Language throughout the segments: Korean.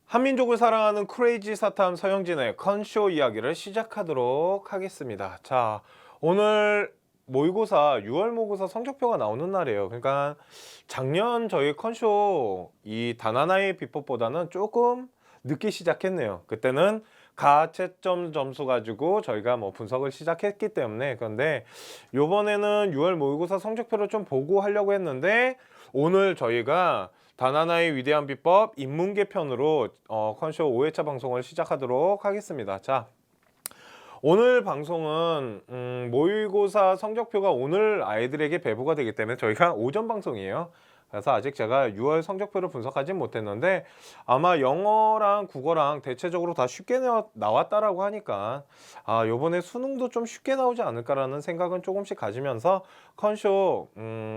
한민족을 사랑하는 크레이지 사탐 서영진의 컨쇼 이야기를 시작하도록 하겠습니다. 자, 오늘 모의고사 6월 모의고사 성적표가 나오는 날이에요. 그러니까 작년 저희 컨쇼 이 단하나의 비법보다는 조금 늦게 시작했네요. 그때는 가채점 점수 가지고 저희가 뭐 분석을 시작했기 때문에. 그런데 요번에는 6월 모의고사 성적표를 좀 보고 하려고 했는데, 오늘 저희가 단하나의 위대한 비법 인문계 편으로 컨쇼 5회차 방송을 시작하도록 하겠습니다. 자, 오늘 방송은 모의고사 성적표가 오늘 아이들에게 배부가 되기 때문에 저희가 오전 방송이에요. 그래서 아직 제가 6월 성적표를 분석하진 못했는데, 아마 영어랑 국어랑 대체적으로 다 쉽게 나왔다라고 하니까 요번에 수능도 좀 쉽게 나오지 않을까라는 생각은 조금씩 가지면서 컨쇼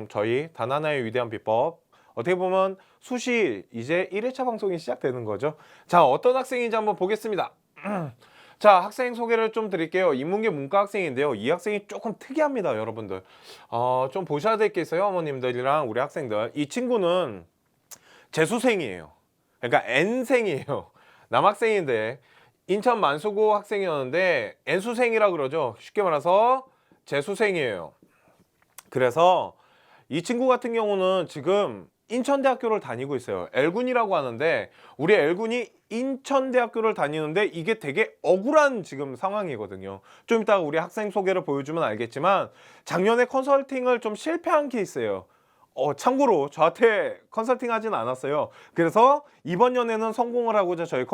저희 단하나의 위대한 비법, 어떻게 보면 수시 이제 1회차 방송이 시작되는 거죠. 자, 어떤 학생인지 한번 보겠습니다. 자, 학생 소개를 좀 드릴게요. 인문계 문과 학생인데요. 이 학생이 조금 특이합니다, 여러분들. 좀 보셔야 될 게 있어요, 어머님들이랑 우리 학생들. 이 친구는 재수생이에요. 그러니까 N생이에요. 남학생인데 인천 만수고 학생이었는데 N수생이라 그러죠. 쉽게 말해서 재수생이에요. 그래서 이 친구 같은 경우는 지금 인천대학교를 다니고 있어요. L군이라고 하는데, 우리 L군이 인천대학교를 다니는데 이게 되게 억울한 지금 상황이거든요. 좀 이따가 우리 학생 소개를 보여주면 알겠지만, 작년에 컨설팅을 좀 실패한 케이스예요. 참고로 저한테 컨설팅 하진 않았어요. 그래서 이번 연에는 성공을 하고자 저희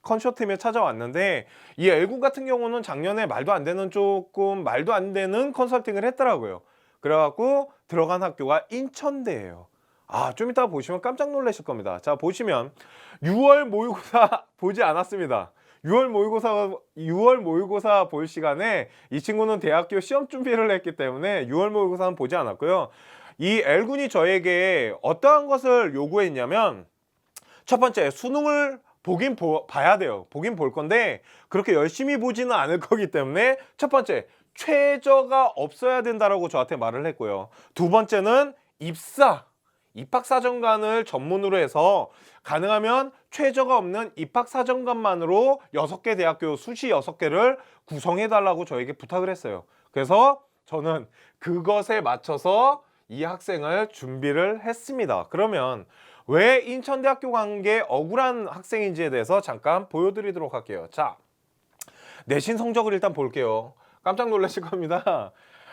컨쇼팀에 찾아왔는데, 이 L군 같은 경우는 작년에 말도 안 되는 컨설팅을 했더라고요. 그래갖고 들어간 학교가 인천대예요. 좀 이따 보시면 깜짝 놀라실 겁니다. 자, 보시면 6월 모의고사 보지 않았습니다. 6월 모의고사 볼 시간에 이 친구는 대학교 시험 준비를 했기 때문에 6월 모의고사는 보지 않았고요. 이 L군이 저에게 어떠한 것을 요구했냐면, 첫 번째, 수능을 봐야 돼요. 보긴 볼 건데 그렇게 열심히 보지는 않을 거기 때문에 첫 번째, 최저가 없어야 된다라고 저한테 말을 했고요. 두 번째는 입학사정관을 전문으로 해서 가능하면 최저가 없는 입학사정관만으로 6개 대학교 수시 6개를 구성해달라고 저에게 부탁을 했어요. 그래서 저는 그것에 맞춰서 이 학생을 준비를 했습니다. 그러면 왜 인천대학교 간 게 억울한 학생인지에 대해서 잠깐 보여드리도록 할게요. 자, 내신 성적을 일단 볼게요. 깜짝 놀라실 겁니다.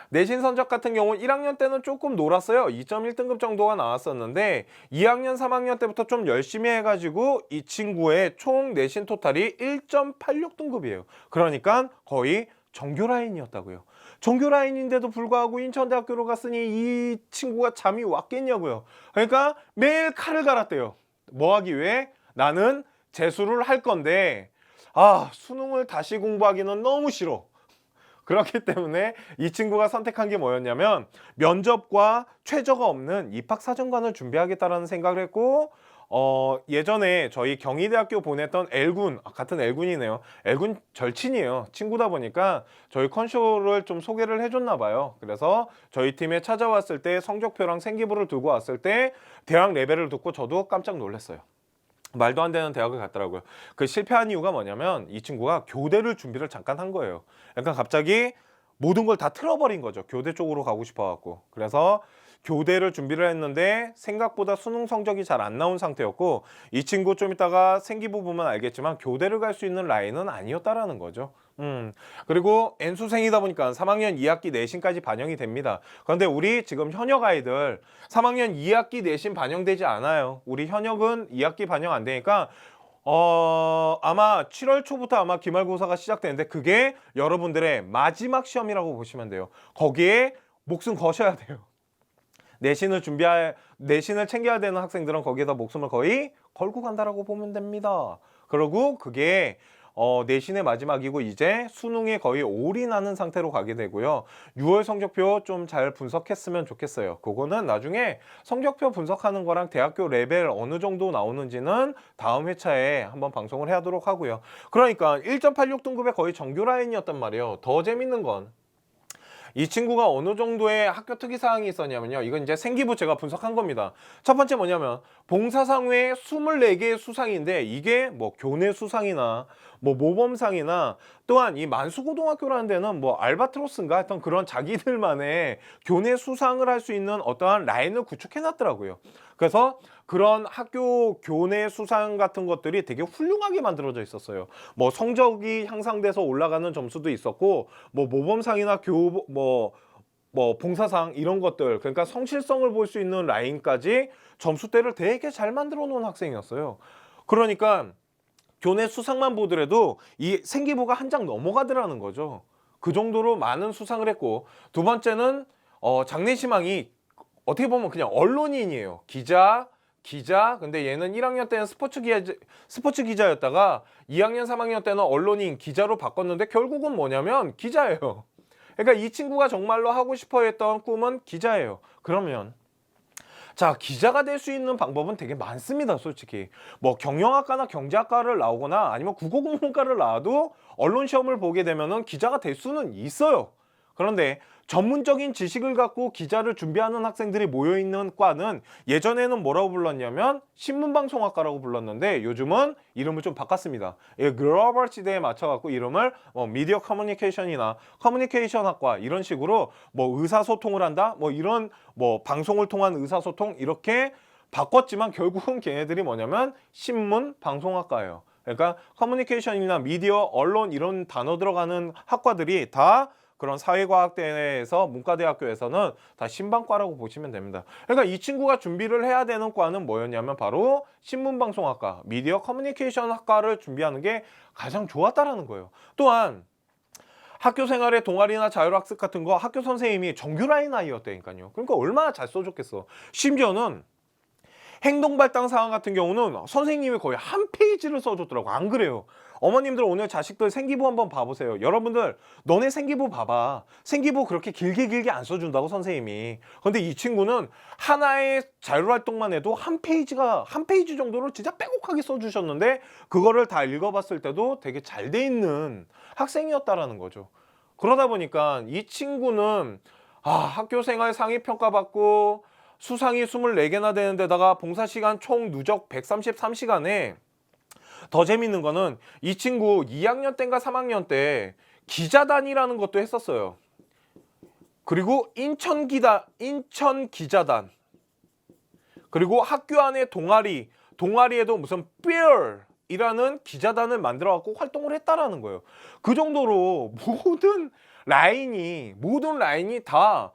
내신 성적 같은 경우는 1학년 때는 조금 놀았어요. 2.1등급 정도가 나왔었는데 2학년, 3학년 때부터 좀 열심히 해가지고 이 친구의 총 내신 토탈이 1.86등급이에요. 그러니까 거의 정교 라인이었다고요. 정교 라인인데도 불구하고 인천대학교로 갔으니 이 친구가 잠이 왔겠냐고요. 그러니까 매일 칼을 갈았대요. 뭐 하기 위해? 나는 재수를 할 건데 수능을 다시 공부하기는 너무 싫어. 그렇기 때문에 이 친구가 선택한 게 뭐였냐면, 면접과 최저가 없는 입학사정관을 준비하겠다라는 생각을 했고, 예전에 저희 경희대학교 보냈던 L군, 같은 L군이네요. L군 절친이에요. 친구다 보니까 저희 컨쇼를 좀 소개를 해줬나 봐요. 그래서 저희 팀에 찾아왔을 때 성적표랑 생기부를 들고 왔을 때 대학 레벨을 듣고 저도 깜짝 놀랐어요. 말도 안 되는 대학을 갔더라고요. 그 실패한 이유가 뭐냐면, 이 친구가 교대를 준비를 잠깐 한 거예요. 약간 갑자기 모든 걸 다 틀어버린 거죠. 교대 쪽으로 가고 싶어갖고. 그래서 교대를 준비를 했는데 생각보다 수능 성적이 잘 안 나온 상태였고, 이 친구 좀 이따가 생기부 보면 알겠지만 교대를 갈 수 있는 라인은 아니었다라는 거죠. 그리고 N수생이다 보니까 3학년 2학기 내신까지 반영이 됩니다. 그런데 우리 지금 현역 아이들 3학년 2학기 내신 반영되지 않아요. 우리 현역은 2학기 반영 안 되니까 아마 7월 초부터 아마 기말고사가 시작되는데, 그게 여러분들의 마지막 시험이라고 보시면 돼요. 거기에 목숨 거셔야 돼요. 내신을 챙겨야 되는 학생들은 거기에다 목숨을 거의 걸고 간다라고 보면 됩니다. 그리고 그게 내신의 마지막이고 이제 수능에 거의 올인하는 상태로 가게 되고요. 6월 성적표 좀 잘 분석했으면 좋겠어요. 그거는 나중에 성적표 분석하는 거랑 대학교 레벨 어느 정도 나오는지는 다음 회차에 한번 방송을 하도록 하고요. 그러니까 1.86등급의 거의 정교 라인이었단 말이에요. 더 재밌는 건 이 친구가 어느 정도의 학교 특이사항이 있었냐면요. 이건 이제 생기부 제가 분석한 겁니다. 첫 번째 뭐냐면 봉사상 외에 24개의 수상인데 이게 뭐 교내 수상이나 뭐 모범상이나 또한 이 만수고등학교라는 데는 뭐 알바트로스인가 하여튼 그런 자기들만의 교내 수상을 할 수 있는 어떠한 라인을 구축해 놨더라고요. 그래서 그런 학교 교내 수상 같은 것들이 되게 훌륭하게 만들어져 있었어요. 뭐 성적이 향상돼서 올라가는 점수도 있었고 뭐 모범상이나 뭐 봉사상 이런 것들 그러니까 성실성을 볼 수 있는 라인까지 점수대를 되게 잘 만들어 놓은 학생이었어요. 그러니까 교내 수상만 보더라도 이 생기부가 한 장 넘어가더라는 거죠. 그 정도로 많은 수상을 했고 두 번째는 장래희망이 어떻게 보면 그냥 언론인이에요. 기자. 근데 얘는 1학년 때는 스포츠 기자였다가 2학년, 3학년 때는 언론인 기자로 바꿨는데 결국은 뭐냐면 기자예요. 그러니까 이 친구가 정말로 하고 싶어 했던 꿈은 기자예요. 그러면 자, 기자가 될 수 있는 방법은 되게 많습니다, 솔직히. 뭐 경영학과나 경제학과를 나오거나 아니면 국어국문과를 나와도 언론 시험을 보게 되면은 기자가 될 수는 있어요. 그런데 전문적인 지식을 갖고 기자를 준비하는 학생들이 모여있는 과는 예전에는 뭐라고 불렀냐면 신문방송학과라고 불렀는데 요즘은 이름을 좀 바꿨습니다. 글로벌 시대에 맞춰갖고 이름을 미디어 커뮤니케이션이나 커뮤니케이션학과 이런 식으로 뭐 의사소통을 한다 뭐 이런 뭐 방송을 통한 의사소통 이렇게 바꿨지만 결국은 걔네들이 뭐냐면 신문방송학과예요. 그러니까 커뮤니케이션이나 미디어, 언론 이런 단어 들어가는 학과들이 다 그런 사회과학대에서 문과대학교에서는 다 신방과라고 보시면 됩니다. 그러니까 이 친구가 준비를 해야 되는 과는 뭐였냐면 바로 신문방송학과, 미디어 커뮤니케이션 학과를 준비하는 게 가장 좋았다라는 거예요. 또한 학교 생활의 동아리나 자율학습 같은 거 학교 선생님이 정규 라인 아이였다니까요. 그러니까 얼마나 잘 써줬겠어. 심지어는 행동발달 사항 같은 경우는 선생님이 거의 한 페이지를 써줬더라고. 안 그래요? 어머님들 오늘 자식들 생기부 한번 봐보세요. 여러분들 너네 생기부 봐봐. 생기부 그렇게 길게 안 써준다고 선생님이. 근데 이 친구는 하나의 자율활동만 해도 한 페이지 정도로 진짜 빼곡하게 써주셨는데 그거를 다 읽어봤을 때도 되게 잘 돼 있는 학생이었다라는 거죠. 그러다 보니까 이 친구는 학교 생활 상위 평가받고 수상이 24개나 되는 데다가 봉사시간 총 누적 133시간에 더 재밌는 거는 이 친구 2학년 때인가 3학년 때 기자단이라는 것도 했었어요. 그리고 인천 기자단 그리고 학교 안에 동아리에도 무슨 삐얼이라는 기자단을 만들어 갖고 활동을 했다라는 거예요. 그 정도로 모든 라인이 다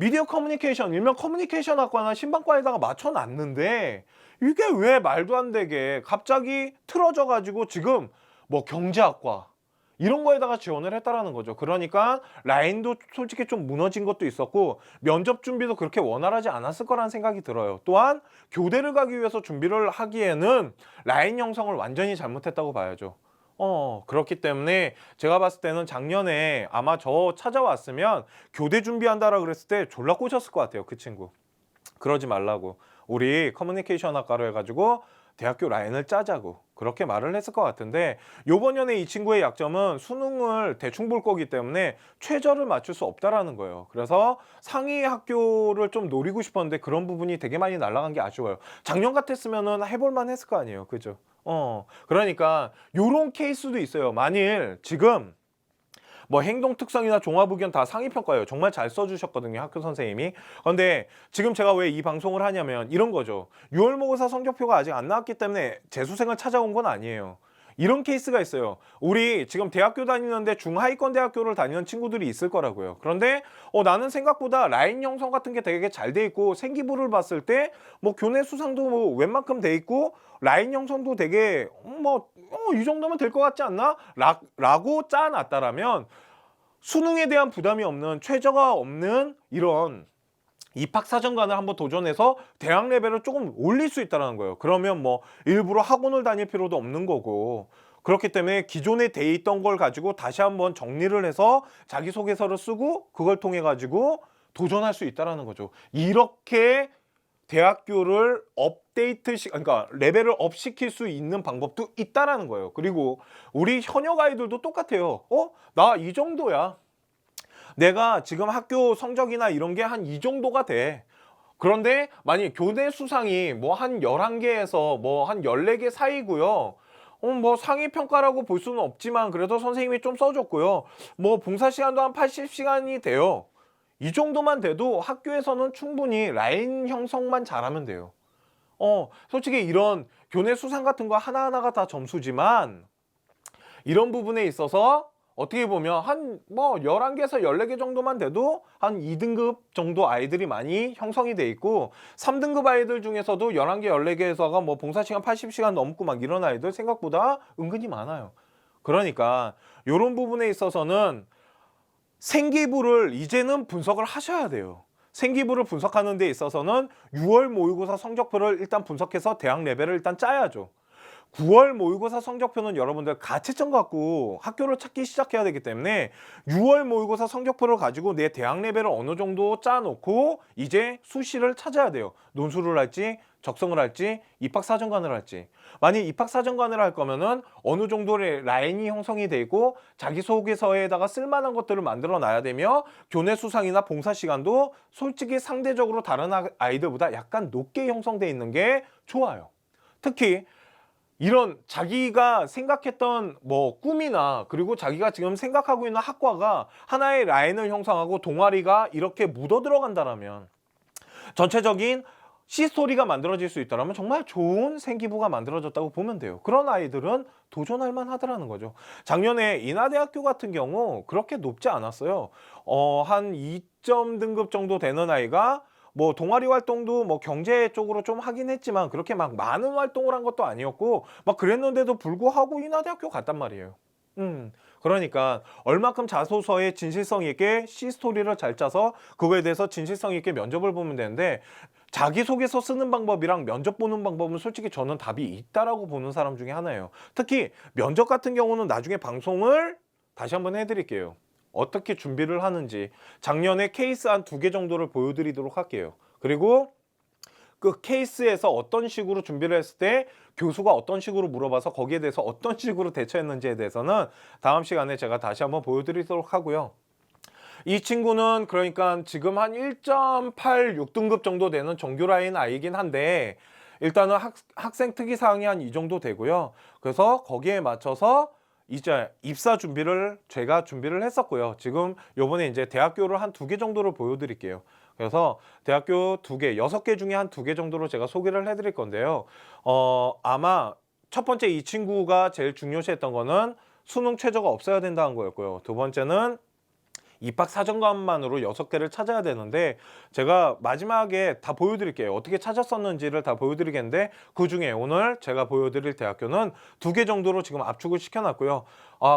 미디어 커뮤니케이션, 일명 커뮤니케이션 학과나 신방과에다가 맞춰놨는데 이게 왜 말도 안 되게 갑자기 틀어져 가지고 지금 뭐 경제학과 이런 거에다가 지원을 했다라는 거죠. 그러니까 라인도 솔직히 좀 무너진 것도 있었고 면접 준비도 그렇게 원활하지 않았을 거라는 생각이 들어요. 또한 교대를 가기 위해서 준비를 하기에는 라인 형성을 완전히 잘못했다고 봐야죠. 그렇기 때문에 제가 봤을 때는 작년에 아마 저 찾아왔으면 교대 준비한다라 그랬을 때 졸라 꼬셨을 것 같아요. 그 친구. 그러지 말라고. 우리 커뮤니케이션 학과로 해가지고 대학교 라인을 짜자고 그렇게 말을 했을 것 같은데 요번 년에 이 친구의 약점은 수능을 대충 볼 거기 때문에 최저를 맞출 수 없다라는 거예요. 그래서 상위 학교를 좀 노리고 싶었는데 그런 부분이 되게 많이 날아간 게 아쉬워요. 작년 같았으면은 해볼만 했을 거 아니에요. 그죠? 그러니까 요런 케이스도 있어요. 만일 지금 뭐 행동 특성이나 종합 의견 다 상위 평가예요. 정말 잘 써주셨거든요, 학교 선생님이. 그런데 지금 제가 왜 이 방송을 하냐면 이런 거죠. 6월 모의고사 성적표가 아직 안 나왔기 때문에 재수생을 찾아온 건 아니에요. 이런 케이스가 있어요. 우리 지금 대학교 다니는데 중하위권 대학교를 다니는 친구들이 있을 거라고요. 그런데 나는 생각보다 라인 형성 같은 게 되게 잘 돼 있고 생기부를 봤을 때 뭐 교내 수상도 뭐 웬만큼 돼 있고 라인 형성도 되게 이 정도면 될 것 같지 않나? 라고 짜놨다라면 수능에 대한 부담이 없는 최저가 없는 이런 입학사정관을 한번 도전해서 대학 레벨을 조금 올릴 수 있다는 거예요. 그러면 뭐 일부러 학원을 다닐 필요도 없는 거고 그렇기 때문에 기존에 돼 있던 걸 가지고 다시 한번 정리를 해서 자기소개서를 쓰고 그걸 통해 가지고 도전할 수 있다는 거죠. 이렇게 대학교를 그러니까 레벨을 업 시킬 수 있는 방법도 있다라는 거예요. 그리고 우리 현역 아이들도 똑같아요. 나 이 정도야. 내가 지금 학교 성적이나 이런 게 한 이 정도가 돼. 그런데 만약 교내 수상이 뭐 한 11개에서 뭐 한 14개 사이고요. 뭐 상위 평가라고 볼 수는 없지만 그래도 선생님이 좀 써줬고요. 뭐 봉사 시간도 한 80시간이 돼요. 이 정도만 돼도 학교에서는 충분히 라인 형성만 잘하면 돼요. 솔직히 이런 교내 수상 같은 거 하나하나가 다 점수지만 이런 부분에 있어서 어떻게 보면 한 뭐 11개에서 14개 정도만 돼도 한 2등급 정도 아이들이 많이 형성이 돼 있고 3등급 아이들 중에서도 11개, 14개에서가 뭐 봉사시간 80시간 넘고 막 이런 아이들 생각보다 은근히 많아요. 그러니까 이런 부분에 있어서는 생기부를 이제는 분석을 하셔야 돼요. 생기부를 분석하는 데 있어서는 6월 모의고사 성적표를 일단 분석해서 대학 레벨을 일단 짜야죠. 9월 모의고사 성적표는 여러분들 가채점 갖고 학교를 찾기 시작해야 되기 때문에 6월 모의고사 성적표를 가지고 내 대학 레벨을 어느 정도 짜놓고 이제 수시를 찾아야 돼요. 논술을 할지 적성을 할지 입학사정관을 할지. 만약 입학사정관을 할 거면은 어느 정도의 라인이 형성이 돼 있고 자기소개서에다가 쓸만한 것들을 만들어 놔야 되며 교내 수상이나 봉사 시간도 솔직히 상대적으로 다른 아이들보다 약간 높게 형성돼 있는 게 좋아요. 특히 이런 자기가 생각했던 뭐 꿈이나 그리고 자기가 지금 생각하고 있는 학과가 하나의 라인을 형성하고 동아리가 이렇게 묻어 들어간다라면 전체적인 C스토리가 만들어질 수 있다면 정말 좋은 생기부가 만들어졌다고 보면 돼요. 그런 아이들은 도전할 만하더라는 거죠. 작년에 인하대학교 같은 경우 그렇게 높지 않았어요. 한 2점 등급 정도 되는 아이가 뭐 동아리 활동도 뭐 경제 쪽으로 좀 하긴 했지만 그렇게 막 많은 활동을 한 것도 아니었고 막 그랬는데도 불구하고 인하대학교 갔단 말이에요. 그러니까 얼마큼 자소서에 진실성 있게 C스토리를 잘 짜서 그거에 대해서 진실성 있게 면접을 보면 되는데 자기소개서 쓰는 방법이랑 면접 보는 방법은 솔직히 저는 답이 있다라고 보는 사람 중에 하나예요. 특히 면접 같은 경우는 나중에 방송을 다시 한번 해드릴게요. 어떻게 준비를 하는지 작년에 케이스 한 2개 정도를 보여드리도록 할게요. 그리고 그 케이스에서 어떤 식으로 준비를 했을 때 교수가 어떤 식으로 물어봐서 거기에 대해서 어떤 식으로 대처했는지에 대해서는 다음 시간에 제가 다시 한번 보여드리도록 하고요. 이 친구는 그러니까 지금 한 1.86등급 정도 되는 정규 라인 아이긴 한데 일단은 학생 특이사항이 한 이 정도 되고요. 그래서 거기에 맞춰서 이제 입사 준비를 제가 준비를 했었고요. 지금 요번에 이제 대학교를 한 2개 정도를 보여드릴게요. 그래서 대학교 2개, 6개 중에 한 2개 정도로 제가 소개를 해드릴 건데요. 아마 첫 번째 이 친구가 제일 중요시했던 거는 수능 최저가 없어야 된다는 거였고요. 두 번째는 입학 사정관만으로 6개를 찾아야 되는데 제가 마지막에 다 보여드릴게요. 어떻게 찾았었는지를 다 보여드리겠는데 그중에 오늘 제가 보여드릴 대학교는 2개 정도로 지금 압축을 시켜놨고요.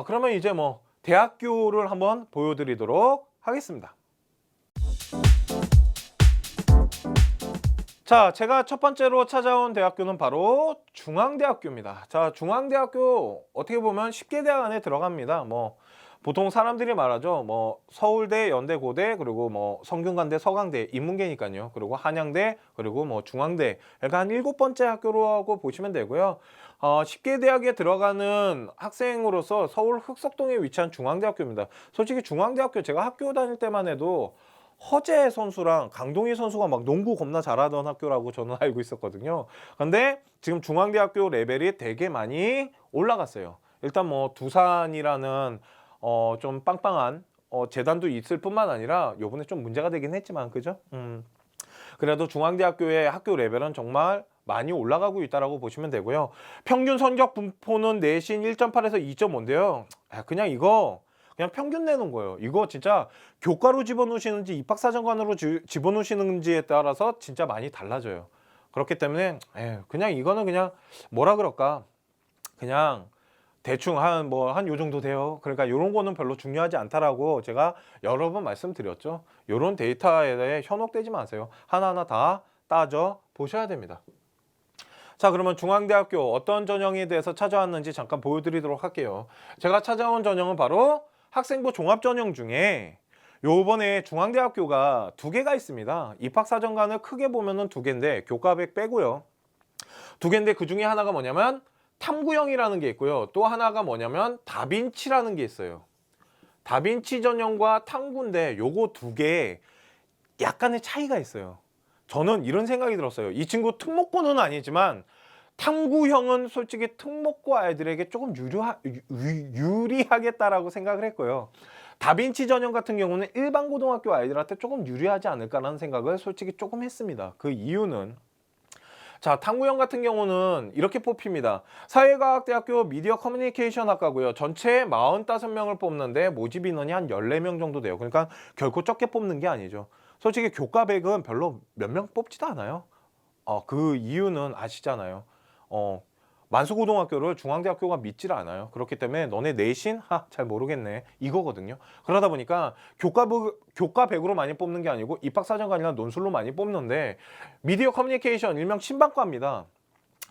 그러면 이제 뭐 대학교를 한번 보여드리도록 하겠습니다. 자, 제가 첫 번째로 찾아온 대학교는 바로 중앙대학교입니다. 자, 중앙대학교 어떻게 보면 10개 대학 안에 들어갑니다. 뭐 보통 사람들이 말하죠. 뭐 서울대, 연대, 고대, 그리고 뭐 성균관대, 서강대, 인문계니까요. 그리고 한양대, 그리고 뭐 중앙대. 그러니까 한 7번째 학교라고 보시면 되고요. 10개 대학에 들어가는 학생으로서 서울 흑석동에 위치한 중앙대학교입니다. 솔직히 중앙대학교 제가 학교 다닐 때만 해도 허재 선수랑 강동희 선수가 막 농구 겁나 잘하던 학교라고 저는 알고 있었거든요. 근데 지금 중앙대학교 레벨이 되게 많이 올라갔어요. 일단 뭐 두산이라는 좀 빵빵한 재단도 있을 뿐만 아니라 요번에 좀 문제가 되긴 했지만 그죠? 그래도 중앙대학교의 학교 레벨은 정말 많이 올라가고 있다라고 보시면 되고요. 평균 성적 분포는 내신 1.8에서 2.5인데요. 그냥 이거 그냥 평균 내는 거예요. 이거 진짜 교과로 집어넣으시는지 입학사정관으로 집어넣으시는지에 따라서 진짜 많이 달라져요. 그렇기 때문에 그냥 이거는 그냥 뭐라 그럴까? 그냥 대충 한 요 정도 돼요. 그러니까 이런 거는 별로 중요하지 않다라고 제가 여러 번 말씀드렸죠. 이런 데이터에 대해 현혹되지 마세요. 하나하나 다 따져 보셔야 됩니다. 자, 그러면 중앙대학교 어떤 전형에 대해서 찾아왔는지 잠깐 보여드리도록 할게요. 제가 찾아온 전형은 바로 학생부 종합전형 중에 요번에 중앙대학교가 2개가 있습니다. 입학사정관을 크게 보면은 2개인데 교과백 빼고요. 2개인데 그 중에 하나가 뭐냐면 탐구형이라는 게 있고요. 또 하나가 뭐냐면 다빈치라는 게 있어요. 다빈치 전형과 탐구인데 요거 두 개 약간의 차이가 있어요. 저는 이런 생각이 들었어요. 이 친구 특목고는 아니지만 탐구형은 솔직히 특목고 아이들에게 조금 유리하겠다라고 생각을 했고요. 다빈치 전형 같은 경우는 일반 고등학교 아이들한테 조금 유리하지 않을까라는 생각을 솔직히 조금 했습니다. 그 이유는 자, 탐구형 같은 경우는 이렇게 뽑힙니다. 사회과학대학교 미디어 커뮤니케이션 학과고요. 전체 45명을 뽑는데 모집 인원이 한 14명 정도 돼요. 그러니까 결코 적게 뽑는 게 아니죠. 솔직히 교과 100은 별로 몇 명 뽑지도 않아요. 그 이유는 아시잖아요. 만수고등학교를 중앙대학교가 믿질 않아요. 그렇기 때문에 너네 내신? 잘 모르겠네. 이거거든요. 그러다 보니까 교과 100으로 많이 뽑는 게 아니고 입학사정관이나 논술로 많이 뽑는데 미디어 커뮤니케이션 일명 신방과입니다.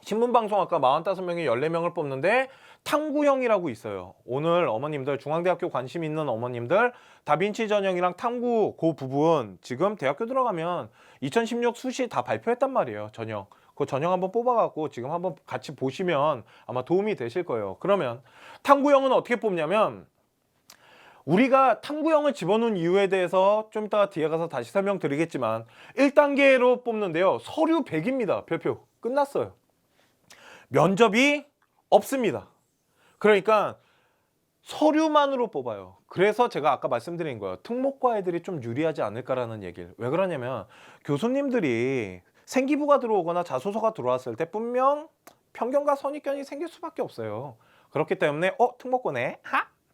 신문방송학과 45명이 14명을 뽑는데 탐구형이라고 있어요. 오늘 어머님들 중앙대학교 관심 있는 어머님들 다빈치 전형이랑 탐구 그 부분 지금 대학교 들어가면 2016 수시 다 발표했단 말이에요. 전형. 그 전형 한번 뽑아갖고 지금 한번 같이 보시면 아마 도움이 되실 거예요. 그러면 탐구형은 어떻게 뽑냐면 우리가 탐구형을 집어넣은 이유에 대해서 좀 이따가 뒤에 가서 다시 설명드리겠지만 1단계로 뽑는데요. 서류 100입니다. 별표. 끝났어요. 면접이 없습니다. 그러니까 서류만으로 뽑아요. 그래서 제가 아까 말씀드린 거예요. 특목고 애들이 좀 유리하지 않을까라는 얘기를. 왜 그러냐면 교수님들이 생기부가 들어오거나 자소서가 들어왔을 때 분명 편견과 선입견이 생길 수밖에 없어요. 그렇기 때문에 특목고네?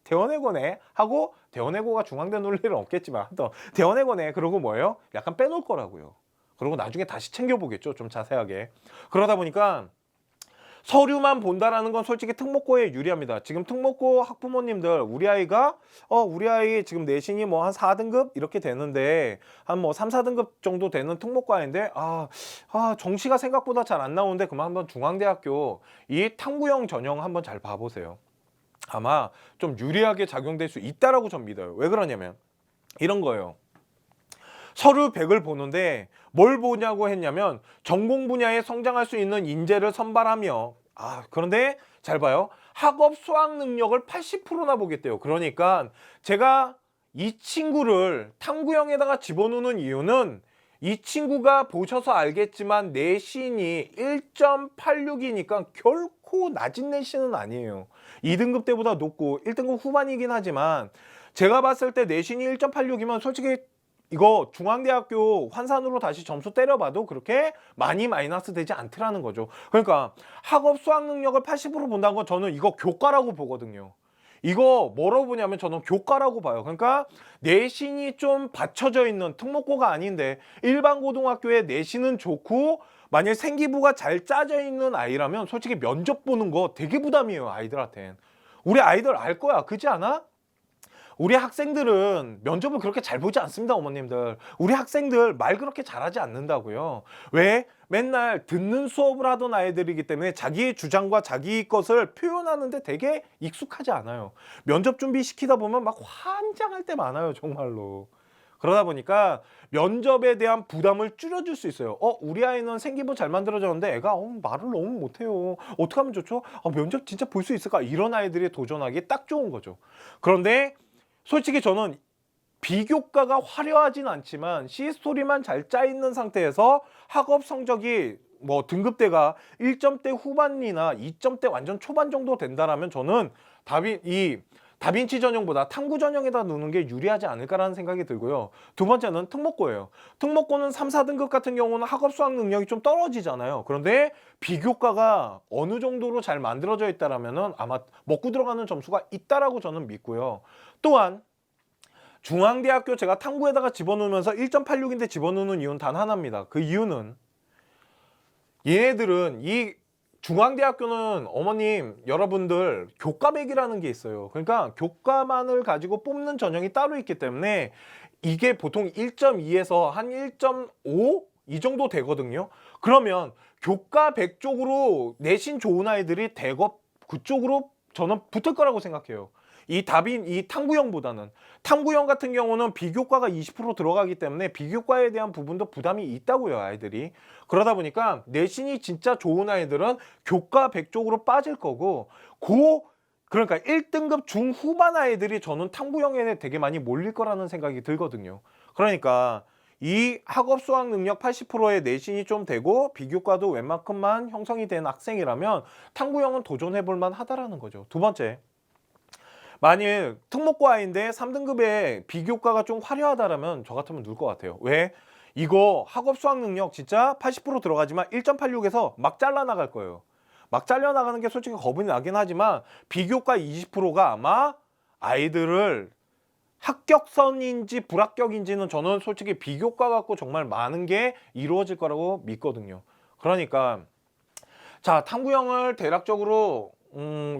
대원외고네? 하고 대원외고가 중앙대 논 일은 없겠지만 또 대원외고네? 그러고 뭐예요? 약간 빼놓을 거라고요. 그리고 나중에 다시 챙겨보겠죠. 좀 자세하게. 그러다 보니까 서류만 본다라는 건 솔직히 특목고에 유리합니다. 지금 특목고 학부모님들 우리 아이가 우리 아이 지금 내신이 뭐 한 4등급 이렇게 되는데 한 뭐 3, 4등급 정도 되는 특목고인데 정시가 생각보다 잘 안 나오는데 그만 한번 중앙대학교 이 탐구형 전형 한번 잘 봐보세요. 아마 좀 유리하게 작용될 수 있다라고 전 믿어요. 왜 그러냐면 이런 거예요. 서류 100을 보는데 뭘 보냐고 했냐면 전공 분야에 성장할 수 있는 인재를 선발하며 그런데 잘 봐요. 학업 수학 능력을 80%나 보겠대요. 그러니까 제가 이 친구를 탐구형에다가 집어넣는 이유는 이 친구가 보셔서 알겠지만 내신이 1.86이니까 결코 낮은 내신은 아니에요. 2등급 때보다 높고 1등급 후반이긴 하지만 제가 봤을 때 내신이 1.86이면 솔직히 이거 중앙대학교 환산으로 다시 점수 때려봐도 그렇게 많이 마이너스 되지 않더라는 거죠. 그러니까 학업 수학 능력을 80% 본다는 건 저는 이거 교과라고 보거든요. 이거 뭐라고 보냐면 저는 교과라고 봐요. 그러니까 내신이 좀 받쳐져 있는 특목고가 아닌데 일반 고등학교에 내신은 좋고 만약 생기부가 잘 짜져 있는 아이라면 솔직히 면접 보는 거 되게 부담이에요. 아이들한텐. 우리 아이들 알 거야. 그렇지 않아? 우리 학생들은 면접을 그렇게 잘 보지 않습니다. 어머님들. 우리 학생들 말 그렇게 잘하지 않는다고요. 왜? 맨날 듣는 수업을 하던 아이들이기 때문에 자기의 주장과 자기 것을 표현하는데 되게 익숙하지 않아요. 면접 준비 시키다 보면 막 환장할 때 많아요. 정말로. 그러다 보니까 면접에 대한 부담을 줄여줄 수 있어요. 우리 아이는 생기부 잘 만들어졌는데 애가 말을 너무 못해요. 어떻게 하면 좋죠? 면접 진짜 볼 수 있을까? 이런 아이들이 도전하기 딱 좋은 거죠. 그런데 솔직히 저는 비교과가 화려하진 않지만 C스토리만 잘 짜있는 상태에서 학업 성적이 뭐 등급대가 1점대 후반이나 2점대 완전 초반 정도 된다라면 저는 다빈치 전형보다 탐구 전형에다 넣는 게 유리하지 않을까라는 생각이 들고요. 두 번째는 특목고예요. 특목고는 3, 4등급 같은 경우는 학업 수학 능력이 좀 떨어지잖아요. 그런데 비교과가 어느 정도로 잘 만들어져 있다라면은 아마 먹고 들어가는 점수가 있다라고 저는 믿고요. 또한 중앙대학교 제가 탐구에다가 집어넣으면서 1.86인데 집어넣는 이유는 단 하나입니다. 그 이유는 얘네들은 이 중앙대학교는 어머님 여러분들 교과백이라는 게 있어요. 그러니까 교과만을 가지고 뽑는 전형이 따로 있기 때문에 이게 보통 1.2에서 한 1.5 이 정도 되거든요. 그러면 교과 100 쪽으로 내신 좋은 아이들이 대거 그쪽으로 저는 붙을 거라고 생각해요. 이 탐구형보다는. 탐구형 같은 경우는 비교과가 20% 들어가기 때문에 비교과에 대한 부분도 부담이 있다고요, 아이들이. 그러다 보니까 내신이 진짜 좋은 아이들은 교과 100 쪽으로 빠질 거고, 그 그러니까 1등급 중후반 아이들이 저는 탐구형에 되게 많이 몰릴 거라는 생각이 들거든요. 그러니까 이 학업 수학 능력 80%의 내신이 좀 되고 비교과도 웬만큼만 형성이 된 학생이라면 탐구형은 도전해 볼 만하다라는 거죠. 두 번째, 만일 특목고아인데 3등급의 비교과가 좀 화려하다라면 저 같으면 누울 것 같아요. 왜? 이거 학업 수학 능력 진짜 80% 들어가지만 1.86에서 막 잘라나갈 거예요. 막 잘려나가는 게 솔직히 겁이 나긴 하지만 비교과 20%가 아마 아이들을 합격선인지 불합격인지는 저는 솔직히 비교과 갖고 정말 많은 게 이루어질 거라고 믿거든요. 그러니까 자, 탐구형을 대략적으로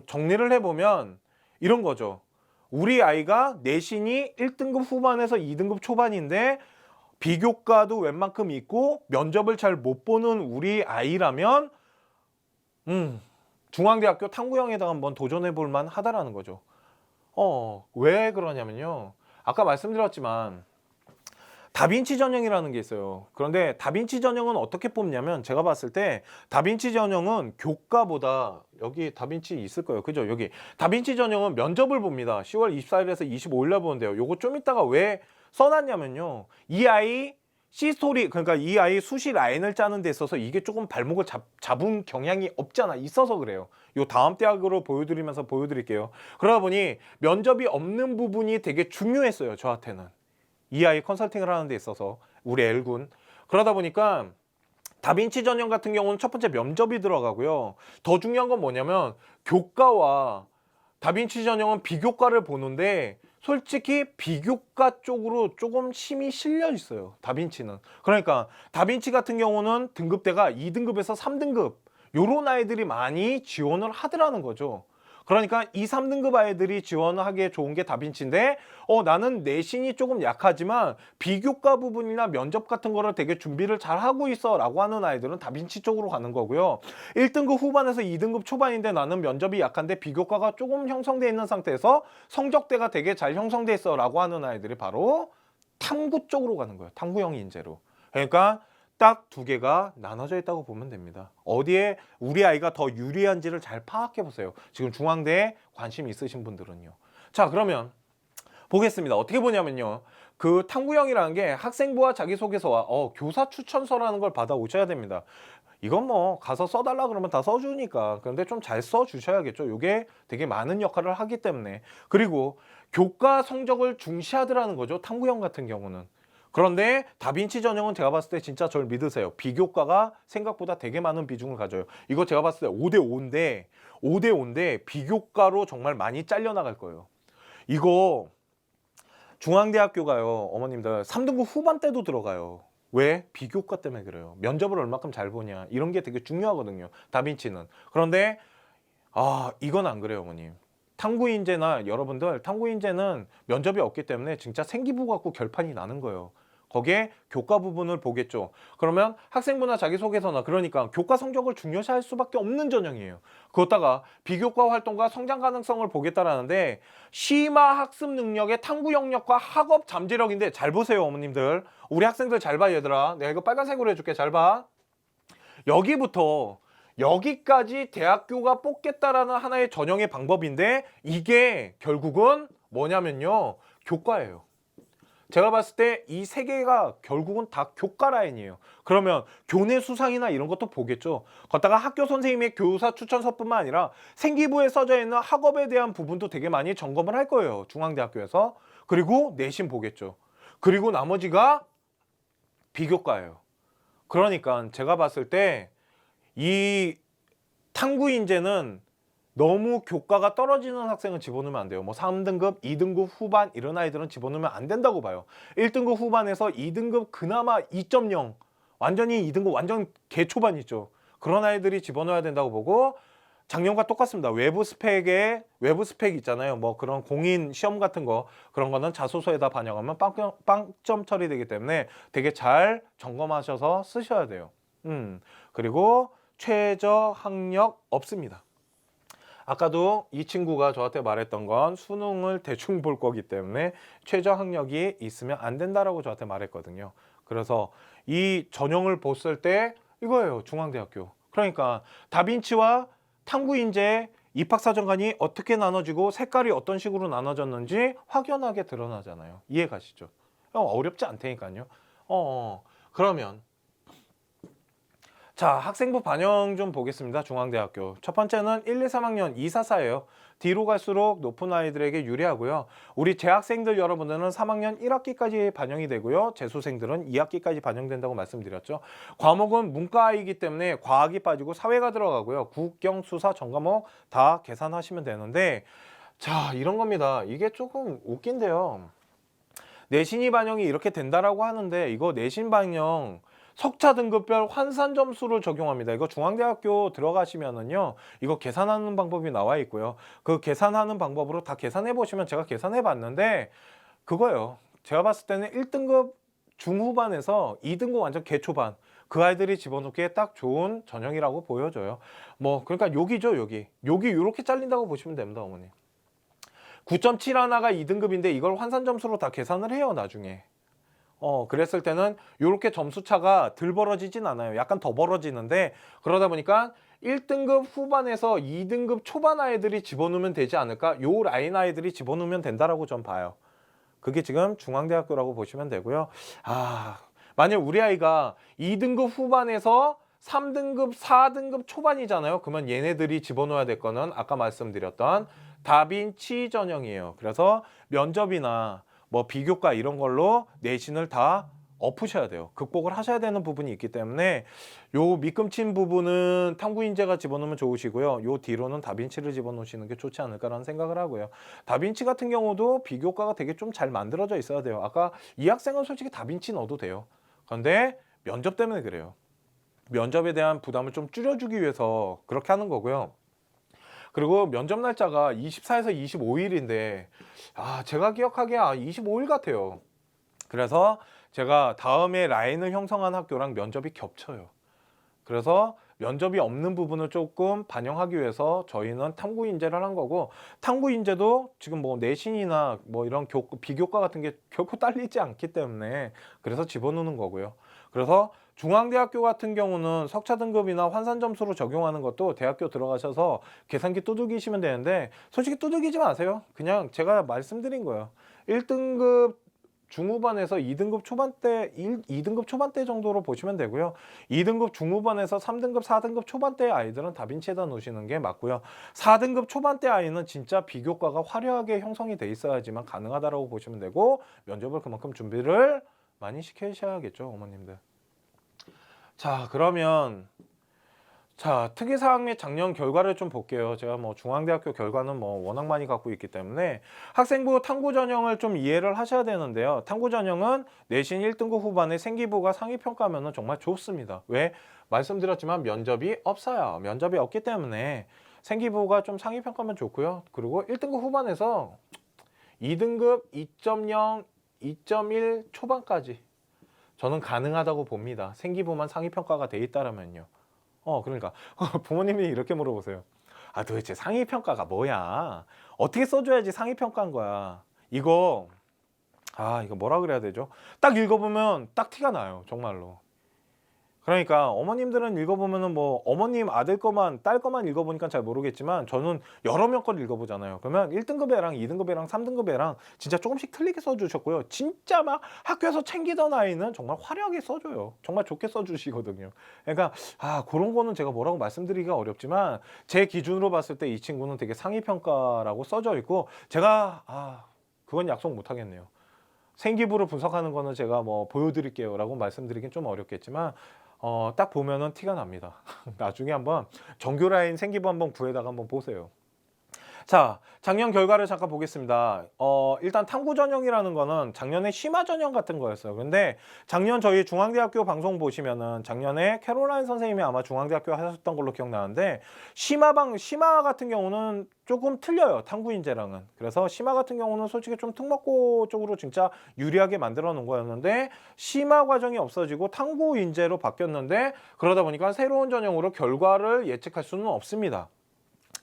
정리를 해보면 이런 거죠. 우리 아이가 내신이 1등급 후반에서 2등급 초반인데 비교과도 웬만큼 있고 면접을 잘 못 보는 우리 아이라면 중앙대학교 탐구형에다가 한번 도전해 볼 만하다라는 거죠. 왜 그러냐면요. 아까 말씀드렸지만 다빈치 전형이라는 게 있어요. 그런데 다빈치 전형은 어떻게 뽑냐면 제가 봤을 때 다빈치 전형은 교과보다 여기 다빈치 있을 거예요. 그죠? 여기 다빈치 전형은 면접을 봅니다. 10월 24일에서 25일 날 보는데요. 요거 좀 이따가 왜 써놨냐면요. 이 아이 C스토리, 그러니까 이 아이 수시 라인을 짜는 데 있어서 이게 조금 발목을 잡은 경향이 없잖아 있어서 그래요. 요 다음 대학으로 보여드리면서 보여드릴게요. 그러다 보니 면접이 없는 부분이 되게 중요했어요. 저한테는 이 아이 컨설팅을 하는 데 있어서 우리 L군. 그러다 보니까 다빈치 전형 같은 경우는 첫 번째 면접이 들어가고요. 더 중요한 건 뭐냐면 교과와 다빈치 전형은 비교과를 보는데 솔직히 비교과 쪽으로 조금 힘이 실려 있어요. 다빈치는. 그러니까 다빈치 같은 경우는 등급대가 2등급에서 3등급 요런 아이들이 많이 지원을 하더라는 거죠. 그러니까 2, 3등급 아이들이 지원을 하기에 좋은 게 다빈치인데 나는 내신이 조금 약하지만 비교과 부분이나 면접 같은 거를 되게 준비를 잘 하고 있어 라고 하는 아이들은 다빈치 쪽으로 가는 거고요. 1등급 후반에서 2등급 초반인데 나는 면접이 약한데 비교과가 조금 형성되어 있는 상태에서 성적대가 되게 잘 형성되어 있어 라고 하는 아이들이 바로 탐구 쪽으로 가는 거예요. 탐구형 인재로. 그러니까 딱 두 개가 나눠져 있다고 보면 됩니다. 어디에 우리 아이가 더 유리한지를 잘 파악해 보세요. 지금 중앙대에 관심 있으신 분들은요. 자, 그러면 보겠습니다. 어떻게 보냐면요. 그 탐구형이라는 게 학생부와 자기소개서와 교사 추천서라는 걸 받아 오셔야 됩니다. 이건 뭐 가서 써달라 그러면 다 써주니까. 그런데 좀 잘 써주셔야겠죠. 이게 되게 많은 역할을 하기 때문에. 그리고 교과 성적을 중시하더라는 거죠. 탐구형 같은 경우는. 그런데 다빈치 전형은 제가 봤을 때 진짜 저를 믿으세요. 비교과가 생각보다 되게 많은 비중을 가져요. 이거 제가 봤을 때 5대5인데 비교과로 정말 많이 잘려나갈 거예요. 이거 중앙대학교가요. 어머님들 3등급 후반 때도 들어가요. 왜? 비교과 때문에 그래요. 면접을 얼마큼 잘 보냐 이런 게 되게 중요하거든요. 다빈치는. 그런데 이건 안 그래요, 어머님. 탐구인재나 여러분들 탐구인재는 면접이 없기 때문에 진짜 생기부 갖고 결판이 나는 거예요. 거기에 교과 부분을 보겠죠. 그러면 학생부나 자기소개서나 그러니까 교과 성적을 중요시할 수밖에 없는 전형이에요. 그것다가 비교과 활동과 성장 가능성을 보겠다라는데 심화 학습 능력의 탐구 영역과 학업 잠재력인데 잘 보세요, 어머님들. 우리 학생들 잘 봐, 얘들아. 내가 이거 빨간색으로 해줄게. 잘 봐. 여기부터 여기까지 대학교가 뽑겠다라는 하나의 전형의 방법인데 이게 결국은 뭐냐면요. 교과예요. 제가 봤을 때 이 세 개가 결국은 다 교과 라인이에요. 그러면 교내 수상이나 이런 것도 보겠죠. 거기다가 학교 선생님의 교사 추천서뿐만 아니라 생기부에 써져 있는 학업에 대한 부분도 되게 많이 점검을 할 거예요. 중앙대학교에서. 그리고 내신 보겠죠. 그리고 나머지가 비교과예요. 그러니까 제가 봤을 때 이 탐구 인재는 너무 교과가 떨어지는 학생은 집어넣으면 안 돼요. 뭐 3등급, 2등급 후반 이런 아이들은 집어넣으면 안 된다고 봐요. 1등급 후반에서 2등급 그나마 2.0 완전히 2등급 완전 개초반 있죠. 그런 아이들이 집어넣어야 된다고 보고 작년과 똑같습니다. 외부 스펙 있잖아요. 뭐 그런 공인 시험 같은 거 그런 거는 자소서에다 반영하면 빵점 처리되기 때문에 되게 잘 점검하셔서 쓰셔야 돼요. 그리고 최저 학력 없습니다. 아까도 이 친구가 저한테 말했던 건 수능을 대충 볼 거기 때문에 최저 학력이 있으면 안 된다라고 저한테 말했거든요. 그래서 이 전형을 봤을 때 이거예요. 중앙대학교. 그러니까 다빈치와 탐구인재 입학사정관이 어떻게 나눠지고 색깔이 어떤 식으로 나눠졌는지 확연하게 드러나잖아요. 이해가시죠? 어렵지 않다니까요. 그러면 자, 학생부 반영 좀 보겠습니다. 중앙대학교. 첫 번째는 1, 2, 3학년 2, 4, 4예요. 뒤로 갈수록 높은 아이들에게 유리하고요. 우리 재학생들 여러분들은 3학년 1학기까지 반영이 되고요. 재수생들은 2학기까지 반영된다고 말씀드렸죠. 과목은 문과이기 때문에 과학이 빠지고 사회가 들어가고요. 국경, 수사, 전과목 다 계산하시면 되는데 자, 이런 겁니다. 이게 조금 웃긴데요. 내신이 반영이 이렇게 된다라고 하는데 이거 내신 반영 석차 등급별 환산 점수를 적용합니다. 이거 중앙대학교 들어가시면은요, 이거 계산하는 방법이 나와 있고요. 그 계산하는 방법으로 다 계산해 보시면 제가 계산해 봤는데 그거요. 제가 봤을 때는 1등급 중후반에서 2등급 완전 개초반 그 아이들이 집어넣기에 딱 좋은 전형이라고 보여져요. 뭐 그러니까 여기죠, 여기 이렇게 잘린다고 보시면 됩니다, 어머니. 9.7 하나가 2등급인데 이걸 환산 점수로 다 계산을 해요, 나중에. 그랬을 때는 이렇게 점수 차가 덜 벌어지진 않아요. 약간 더 벌어지는데 그러다 보니까 1등급 후반에서 2등급 초반 아이들이 집어넣으면 되지 않을까? 요 라인 아이들이 집어넣으면 된다라고 전 봐요. 그게 지금 중앙대학교라고 보시면 되고요. 만약 우리 아이가 2등급 후반에서 3등급, 4등급 초반이잖아요. 그러면 얘네들이 집어넣어야 될 거는 아까 말씀드렸던 다빈치 전형이에요. 그래서 면접이나 뭐 비교과 이런 걸로 내신을 다 엎으셔야 돼요. 극복을 하셔야 되는 부분이 있기 때문에 요 밑금친 부분은 탐구인재가 집어넣으면 좋으시고요. 요 뒤로는 다빈치를 집어넣으시는 게 좋지 않을까라는 생각을 하고요. 다빈치 같은 경우도 비교과가 되게 좀 잘 만들어져 있어야 돼요. 아까 이 학생은 솔직히 다빈치 넣어도 돼요. 그런데 면접 때문에 그래요. 면접에 대한 부담을 좀 줄여주기 위해서 그렇게 하는 거고요. 그리고 면접 날짜가 24에서 25일인데 제가 기억하기에 25일 같아요. 그래서 제가 다음에 라인을 형성한 학교랑 면접이 겹쳐요. 그래서 면접이 없는 부분을 조금 반영하기 위해서 저희는 탐구 인재를 한 거고, 탐구 인재도 지금 뭐 내신이나 뭐 이런 비교과 같은 게 결코 딸리지 않기 때문에 그래서 집어넣는 거고요. 그래서 중앙대학교 같은 경우는 석차 등급이나 환산 점수로 적용하는 것도 대학교 들어가셔서 계산기 두들기시면 되는데 솔직히 두들기지 마세요. 그냥 제가 말씀드린 거예요. 1등급 중후반에서 2등급 초반대, 2등급 초반대 정도로 보시면 되고요. 2등급 중후반에서 3등급, 4등급 초반대 아이들은 다빈치에다 놓으시는 게 맞고요. 4등급 초반대 아이는 진짜 비교과가 화려하게 형성이 돼 있어야지만 가능하다라고 보시면 되고 면접을 그만큼 준비를 많이 시키셔야겠죠, 어머님들. 자, 그러면 특이사항 및 작년 결과를 좀 볼게요. 제가 뭐 중앙대학교 결과는 뭐 워낙 많이 갖고 있기 때문에 학생부 탐구 전형을 좀 이해를 하셔야 되는데요. 탐구 전형은 내신 1등급 후반에 생기부가 상위평가면은 정말 좋습니다. 왜? 말씀드렸지만 면접이 없어요. 면접이 없기 때문에 생기부가 좀 상위평가면 좋고요. 그리고 1등급 후반에서 2등급 2.0, 2.1 초반까지 저는 가능하다고 봅니다. 생기부만 상위평가가 돼 있다라면요. 그러니까 부모님이 이렇게 물어보세요. 도대체 상위평가가 뭐야? 어떻게 써줘야지 상위평가인 거야? 이거 뭐라 그래야 되죠? 딱 읽어보면 딱 티가 나요. 정말로. 그러니까 어머님들은 읽어보면은 뭐 어머님 아들 거만 딸 거만 읽어보니까 잘 모르겠지만 저는 여러 명 거를 읽어보잖아요. 그러면 1등급 애랑 2등급 애랑 3등급 애랑 진짜 조금씩 틀리게 써주셨고요. 진짜 막 학교에서 챙기던 아이는 정말 화려하게 써줘요. 정말 좋게 써주시거든요. 그러니까 그런 거는 제가 뭐라고 말씀드리기가 어렵지만 제 기준으로 봤을 때 이 친구는 되게 상위평가라고 써져 있고 제가 그건 약속 못 하겠네요. 생기부를 분석하는 거는 제가 뭐 보여드릴게요 라고 말씀드리긴 좀 어렵겠지만 딱 보면은 티가 납니다. 나중에 한번 정규 라인 생기부 한번 구해다가 한번 보세요. 자, 작년 결과를 잠깐 보겠습니다. 일단 탐구 전형이라는 거는 작년에 심화 전형 같은 거였어요. 근데 작년 저희 중앙대학교 방송 보시면은 작년에 캐롤라인 선생님이 아마 중앙대학교 하셨던 걸로 기억나는데 심화 같은 경우는 조금 틀려요. 탐구 인재랑은. 그래서 심화 같은 경우는 솔직히 좀 특목고 쪽으로 진짜 유리하게 만들어 놓은 거였는데 심화 과정이 없어지고 탐구 인재로 바뀌었는데 그러다 보니까 새로운 전형으로 결과를 예측할 수는 없습니다.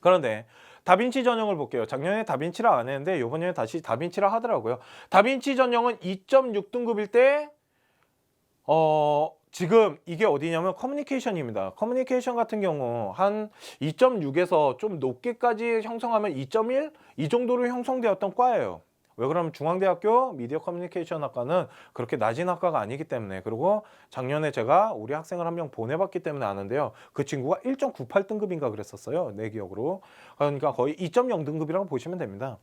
그런데 다빈치 전형을 볼게요. 작년에 다빈치라 안 했는데 이번에 다시 다빈치라 하더라고요. 다빈치 전형은 2.6등급일 때 지금 이게 어디냐면 커뮤니케이션입니다. 커뮤니케이션 같은 경우 한 2.6에서 좀 높게까지 형성하면 2.1 이 정도로 형성되었던 과예요. 왜 그러면 중앙대학교 미디어 커뮤니케이션 학과는 그렇게 낮은 학과가 아니기 때문에, 그리고 작년에 제가 우리 학생을 한 명 보내봤기 때문에 아는데요. 그 친구가 1.98등급인가 그랬었어요. 내 기억으로. 그러니까 거의 2.0등급이라고 보시면 됩니다.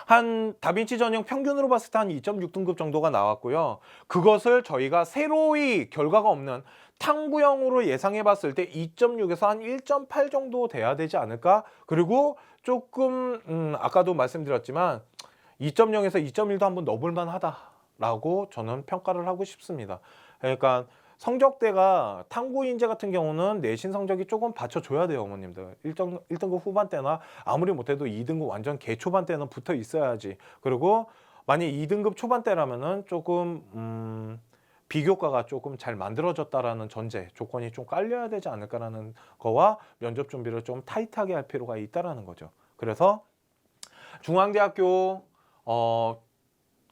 한 다빈치 전형 평균으로 봤을 때 한 2.6등급 정도가 나왔고요. 그것을 저희가 새로이 결과가 없는 탕구형으로 예상해 봤을 때 2.6에서 한 1.8 정도 돼야 되지 않을까? 그리고 조금 아까도 말씀드렸지만 2.0에서 2.1도 한번 넣어볼 만하다라고 저는 평가를 하고 싶습니다. 그러니까 성적대가 탐구 인재 같은 경우는 내신 성적이 조금 받쳐줘야 돼요, 어머님들. 1등급 후반대나 아무리 못해도 2등급 완전 개초반대는 붙어 있어야지. 그리고 만약 2등급 초반대라면은 조금 비교과가 조금 잘 만들어졌다라는 전제 조건이 좀 깔려야 되지 않을까라는 거와 면접 준비를 좀 타이트하게 할 필요가 있다라는 거죠. 그래서 중앙대학교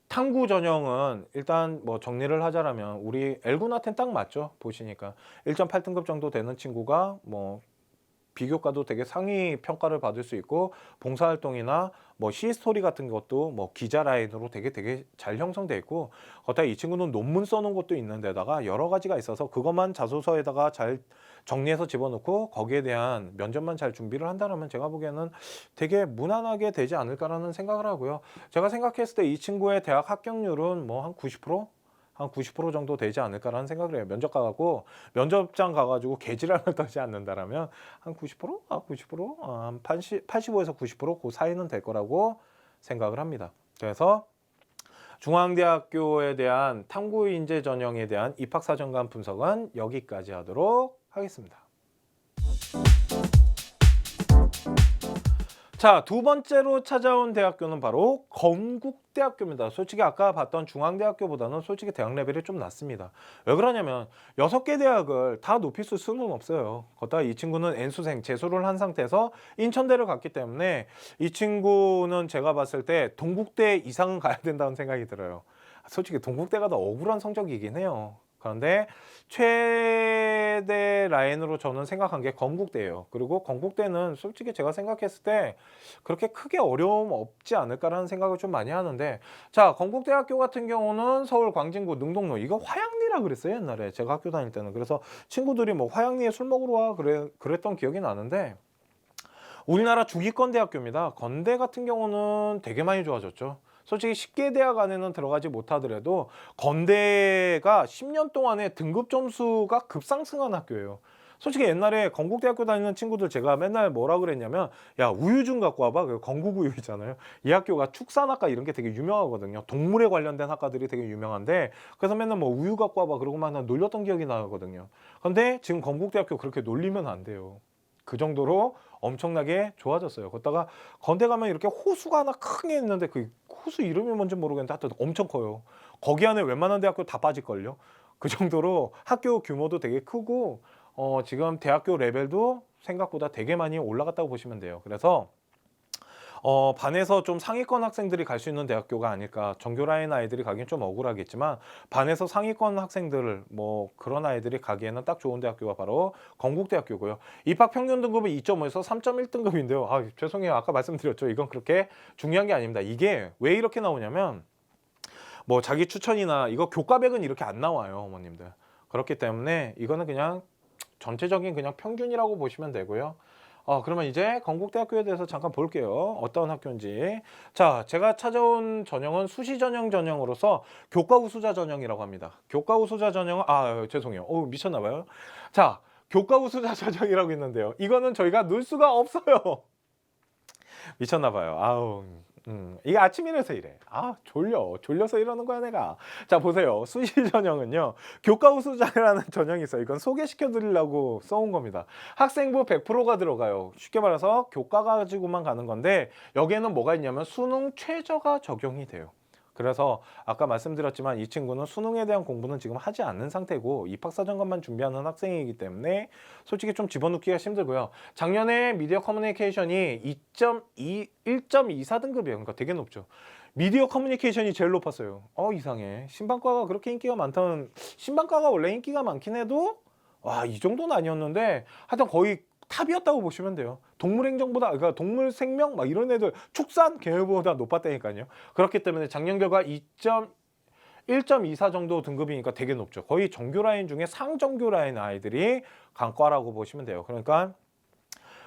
탐구 전형은 일단 뭐 정리를 하자라면 우리 L군한테는 딱 맞죠. 보시니까 1.8등급 정도 되는 친구가 뭐 비교과도 되게 상위 평가를 받을 수 있고, 봉사활동이나 뭐 시스토리 같은 것도 뭐 기자 라인으로 되게 잘 형성돼 있고, 거기다 이 친구는 논문 써놓은 것도 있는데다가 여러 가지가 있어서 그것만 자소서에다가 잘 정리해서 집어넣고 거기에 대한 면접만 잘 준비를 한다면 제가 보기에는 되게 무난하게 되지 않을까라는 생각을 하고요. 제가 생각했을 때 이 친구의 대학 합격률은 뭐 한 90%? 한 90% 정도 되지 않을까라는 생각을 해요. 면접 가고 면접장 가가지고 개지랄을 떨지 않는다라면 한 90%? 90%? 한 85에서 90%그 사이는 될 거라고 생각을 합니다. 그래서 중앙대학교에 대한 탐구 인재 전형에 대한 입학사정관 분석은 여기까지 하도록 하겠습니다. 자, 두 번째로 찾아온 대학교는 바로 건국대학교입니다. 솔직히 아까 봤던 중앙대학교보다는 솔직히 대학 레벨이 좀 낮습니다. 왜 그러냐면 6개 대학을 다 높일 수는 없어요. 거기다 이 친구는 N수생 재수를 한 상태에서 인천대를 갔기 때문에 이 친구는 제가 봤을 때 동국대 이상은 가야 된다는 생각이 들어요. 솔직히 동국대가 더 억울한 성적이긴 해요. 그런데 최대 라인으로 저는 생각한 게 건국대예요. 그리고 건국대는 솔직히 제가 생각했을 때 그렇게 크게 어려움 없지 않을까라는 생각을 좀 많이 하는데, 자, 건국대학교 같은 경우는 서울 광진구 능동로, 이거 화양리라 그랬어요 옛날에 제가 학교 다닐 때는. 그래서 친구들이 뭐 화양리에 술 먹으러 와 그랬던 기억이 나는데, 우리나라 중위권 대학교입니다. 건대 같은 경우는 되게 많이 좋아졌죠. 솔직히 10개 대학 안에는 들어가지 못하더라도 건대가 10년 동안에 등급 점수가 급상승한 학교예요. 솔직히 옛날에 건국대학교 다니는 친구들 제가 맨날 뭐라 그랬냐면, 야, 우유 좀 갖고 와봐. 그 건국우유 있잖아요. 이 학교가 축산학과 이런 게 되게 유명하거든요. 동물에 관련된 학과들이 되게 유명한데, 그래서 맨날 뭐 우유 갖고 와봐 그러고만 놀렸던 기억이 나거든요. 근데 지금 건국대학교 그렇게 놀리면 안 돼요. 그 정도로 엄청나게 좋아졌어요. 거기다가 건대 가면 이렇게 호수가 하나 큰 게 있는데 그 호수 이름이 뭔지 모르겠는데 하여튼 엄청 커요. 거기 안에 웬만한 대학교 다 빠질걸요. 그 정도로 학교 규모도 되게 크고 지금 대학교 레벨도 생각보다 되게 많이 올라갔다고 보시면 돼요. 그래서 반에서 좀 상위권 학생들이 갈 수 있는 대학교가 아닐까. 전교 라인 아이들이 가기엔 좀 억울하겠지만 반에서 상위권 학생들 뭐 그런 아이들이 가기에는 딱 좋은 대학교가 바로 건국대학교고요. 입학 평균 등급은 2.5에서 3.1등급인데요. 아, 죄송해요. 아까 말씀드렸죠. 이건 그렇게 중요한 게 아닙니다. 이게 왜 이렇게 나오냐면 뭐 자기 추천이나 이거 교과백은 이렇게 안 나와요, 어머님들. 그렇기 때문에 이거는 그냥 전체적인 그냥 평균이라고 보시면 되고요. 그러면 이제 건국대학교에 대해서 잠깐 볼게요. 어떤 학교인지. 자, 제가 찾아온 전형은 수시 전형으로서 교과 우수자 전형이라고 합니다. 교과 우수자 전형은 죄송해요. 미쳤나 봐요. 자, 교과 우수자 전형이라고 있는데요. 이거는 저희가 넣을 수가 없어요. 미쳤나 봐요. 이게 아침이라서 이래. 졸려서 이러는 거야 내가. 자, 보세요. 수시 전형은요, 교과 우수자라는 전형이 있어요. 이건 소개시켜 드리려고 써온 겁니다. 학생부 100%가 들어가요. 쉽게 말해서 교과 가지고만 가는 건데, 여기에는 뭐가 있냐면 수능 최저가 적용이 돼요. 그래서 아까 말씀드렸지만 이 친구는 수능에 대한 공부는 지금 하지 않는 상태고 입학사정관만 준비하는 학생이기 때문에 솔직히 좀 집어넣기가 힘들고요. 작년에 미디어 커뮤니케이션이 1.24등급이에요. 그러니까 되게 높죠. 미디어 커뮤니케이션이 제일 높았어요. 이상해. 신방과가 그렇게 인기가 많다는, 신방과가 원래 인기가 많긴 해도 와, 이 정도는 아니었는데 하여튼 거의 탑이었다고 보시면 돼요. 동물행정보다, 그러니까 동물생명 막 이런 애들 축산 계열보다 높았다니까요. 그렇기 때문에 작년 결과 1.24 정도 등급이니까 되게 높죠. 거의 정규 라인 중에 상정규 라인 아이들이 간과라고 보시면 돼요. 그러니까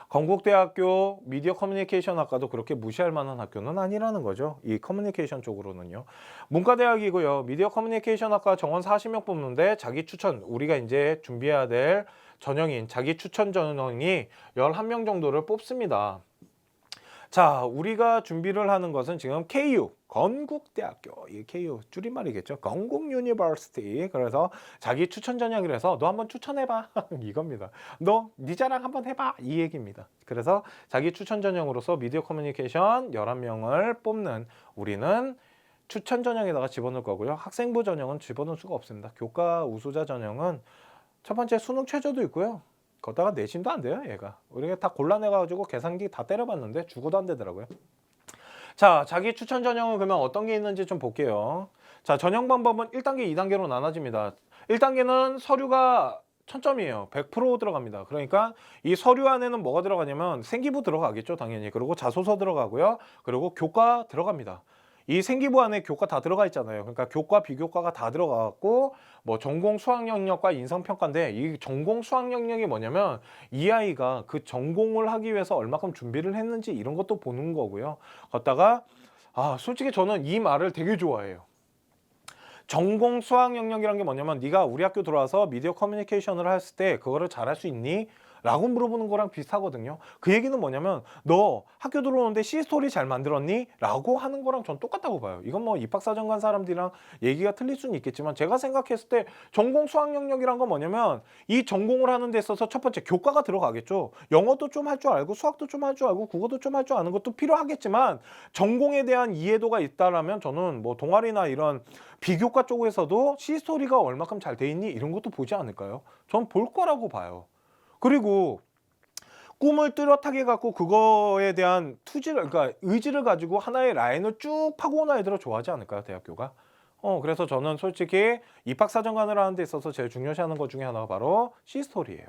건국대학교 미디어 커뮤니케이션 학과도 그렇게 무시할 만한 학교는 아니라는 거죠. 이 커뮤니케이션 쪽으로는요. 문과대학이고요. 미디어 커뮤니케이션 학과 정원 40명 뽑는데 자기 추천, 우리가 이제 준비해야 될 전형인 자기 추천 전형이 11명 정도를 뽑습니다. 자, 우리가 준비를 하는 것은 지금 KU, 건국대학교, 이 KU 줄임말이겠죠. 건국 유니버시티. 그래서 자기 추천 전형이라 해서 너 한번 추천해봐 이겁니다. 너 네 자랑 한번 해봐 이 얘기입니다. 그래서 자기 추천 전형으로서 미디어 커뮤니케이션 11명을 뽑는 우리는 추천 전형에다가 집어넣을 거고요. 학생부 전형은 집어넣을 수가 없습니다. 교과 우수자 전형은 첫 번째 수능 최저도 있고요. 거기다가 내신도 안 돼요, 얘가. 우리가 다 골라내가지고 계산기 다 때려봤는데 죽어도 안 되더라고요. 자, 자기 추천 전형은 그러면 어떤 게 있는지 좀 볼게요. 자, 전형 방법은 1단계, 2단계로 나눠집니다. 1단계는 서류가 1000점이에요. 100% 들어갑니다. 그러니까 이 서류 안에는 뭐가 들어가냐면 생기부 들어가겠죠, 당연히. 그리고 자소서 들어가고요. 그리고 교과 들어갑니다. 이 생기부 안에 교과 다 들어가 있잖아요. 그러니까 교과, 비교과가 다 들어가고 뭐 전공 수학 영역과 인성평가인데 이 전공 수학 영역이 뭐냐면 이 아이가 그 전공을 하기 위해서 얼마큼 준비를 했는지 이런 것도 보는 거고요. 걷다가 솔직히 저는 이 말을 되게 좋아해요. 전공 수학 영역이란 게 뭐냐면 네가 우리 학교 들어와서 미디어 커뮤니케이션을 했을 때 그거를 잘할 수 있니? 라고 물어보는 거랑 비슷하거든요. 그 얘기는 뭐냐면 너 학교 들어오는데 C스토리 잘 만들었니? 라고 하는 거랑 전 똑같다고 봐요. 이건 뭐 입학사정 간 사람들이랑 얘기가 틀릴 수는 있겠지만 제가 생각했을 때 전공 수학 영역이란 건 뭐냐면 이 전공을 하는 데 있어서 첫 번째 교과가 들어가겠죠. 영어도 좀 할 줄 알고 수학도 좀 할 줄 알고 국어도 좀 할 줄 아는 것도 필요하겠지만 전공에 대한 이해도가 있다라면 저는 뭐 동아리나 이런 비교과 쪽에서도 C스토리가 얼마큼 잘 돼 있니? 이런 것도 보지 않을까요? 전 볼 거라고 봐요. 그리고 꿈을 뚜렷하게 갖고 그거에 대한 투지를, 그러니까 의지를 가지고 하나의 라인을 쭉 파고 온 아이들을 좋아하지 않을까요, 대학교가? 그래서 저는 솔직히 입학사정관을 하는 데 있어서 제일 중요시하는 것 중에 하나가 바로 C스토리예요.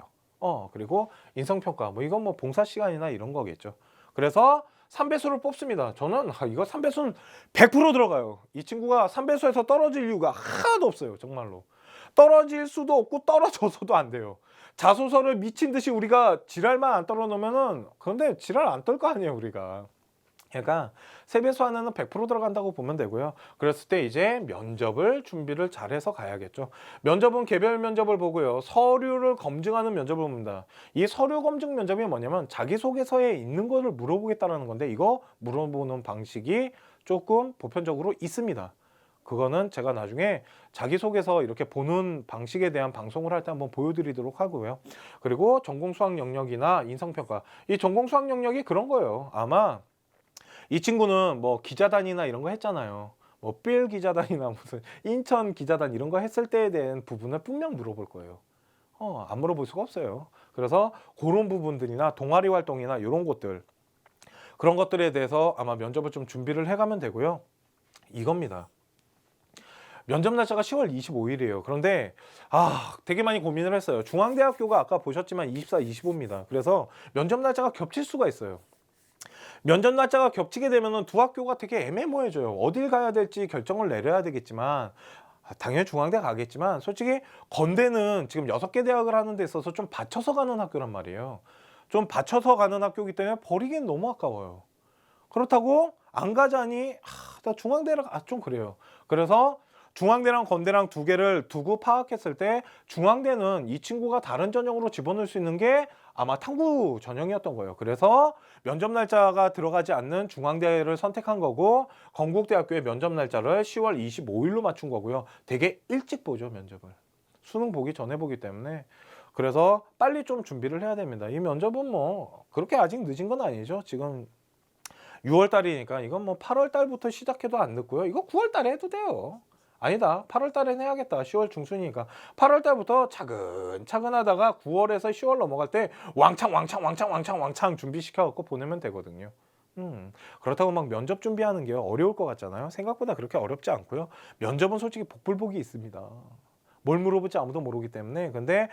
그리고 인성평가, 뭐 이건 뭐 봉사 시간이나 이런 거겠죠. 그래서 3배수를 뽑습니다. 저는 이거 3배수는 100% 들어가요. 이 친구가 3배수에서 떨어질 이유가 하나도 없어요, 정말로. 떨어질 수도 없고 떨어져서도 안 돼요. 자소서를 미친 듯이 우리가 지랄만 안 떨어놓으면은, 그런데 지랄 안 떨 거 아니에요, 우리가. 그러니까 세배수 안에는 100% 들어간다고 보면 되고요. 그랬을 때 이제 면접을 준비를 잘해서 가야겠죠. 면접은 개별 면접을 보고요. 서류를 검증하는 면접을 봅니다. 이 서류 검증 면접이 뭐냐면 자기소개서에 있는 거를 물어보겠다는 건데 이거 물어보는 방식이 조금 보편적으로 있습니다. 그거는 제가 나중에 자기소개서 이렇게 보는 방식에 대한 방송을 할 때 한번 보여드리도록 하고요. 그리고 전공수학 영역이나 인성평가. 이 전공수학 영역이 그런 거예요. 아마 이 친구는 뭐 기자단이나 이런 거 했잖아요. 뭐 빌 기자단이나 무슨 인천 기자단 이런 거 했을 때에 대한 부분을 분명 물어볼 거예요. 안 물어볼 수가 없어요. 그래서 그런 부분들이나 동아리 활동이나 이런 것들, 그런 것들에 대해서 아마 면접을 좀 준비를 해가면 되고요. 이겁니다. 면접 날짜가 10월 25일이에요. 그런데 되게 많이 고민을 했어요. 중앙대학교가 아까 보셨지만 24, 25입니다. 그래서 면접 날짜가 겹칠 수가 있어요. 면접 날짜가 겹치게 되면 두 학교가 되게 애매모호해져요. 어딜 가야 될지 결정을 내려야 되겠지만 당연히 중앙대 가겠지만 솔직히 건대는 지금 6개 대학을 하는 데 있어서 좀 받쳐서 가는 학교란 말이에요. 좀 받쳐서 가는 학교이기 때문에 버리기엔 너무 아까워요. 그렇다고 안 가자니 나 중앙대랑 좀 그래요. 그래서 중앙대랑 건대랑 두 개를 두고 파악했을 때 중앙대는 이 친구가 다른 전형으로 집어넣을 수 있는 게 아마 탐구 전형이었던 거예요. 그래서 면접 날짜가 들어가지 않는 중앙대를 선택한 거고 건국대학교의 면접 날짜를 10월 25일로 맞춘 거고요. 되게 일찍 보죠, 면접을. 수능 보기 전에 보기 때문에. 그래서 빨리 좀 준비를 해야 됩니다. 이 면접은 뭐 그렇게 아직 늦은 건 아니죠. 지금 6월 달이니까 이건 뭐 8월 달부터 시작해도 안 늦고요. 이거 9월 달에 해도 돼요. 아니다, 8월 달엔 해야겠다. 10월 중순이니까 8월 달부터 차근차근 하다가 9월에서 10월 넘어갈 때 왕창 준비시켜 갖고 보내면 되거든요. 그렇다고 막 면접 준비하는 게 어려울 것 같잖아요. 생각보다 그렇게 어렵지 않고요. 면접은 솔직히 복불복이 있습니다. 뭘 물어볼지 아무도 모르기 때문에. 근데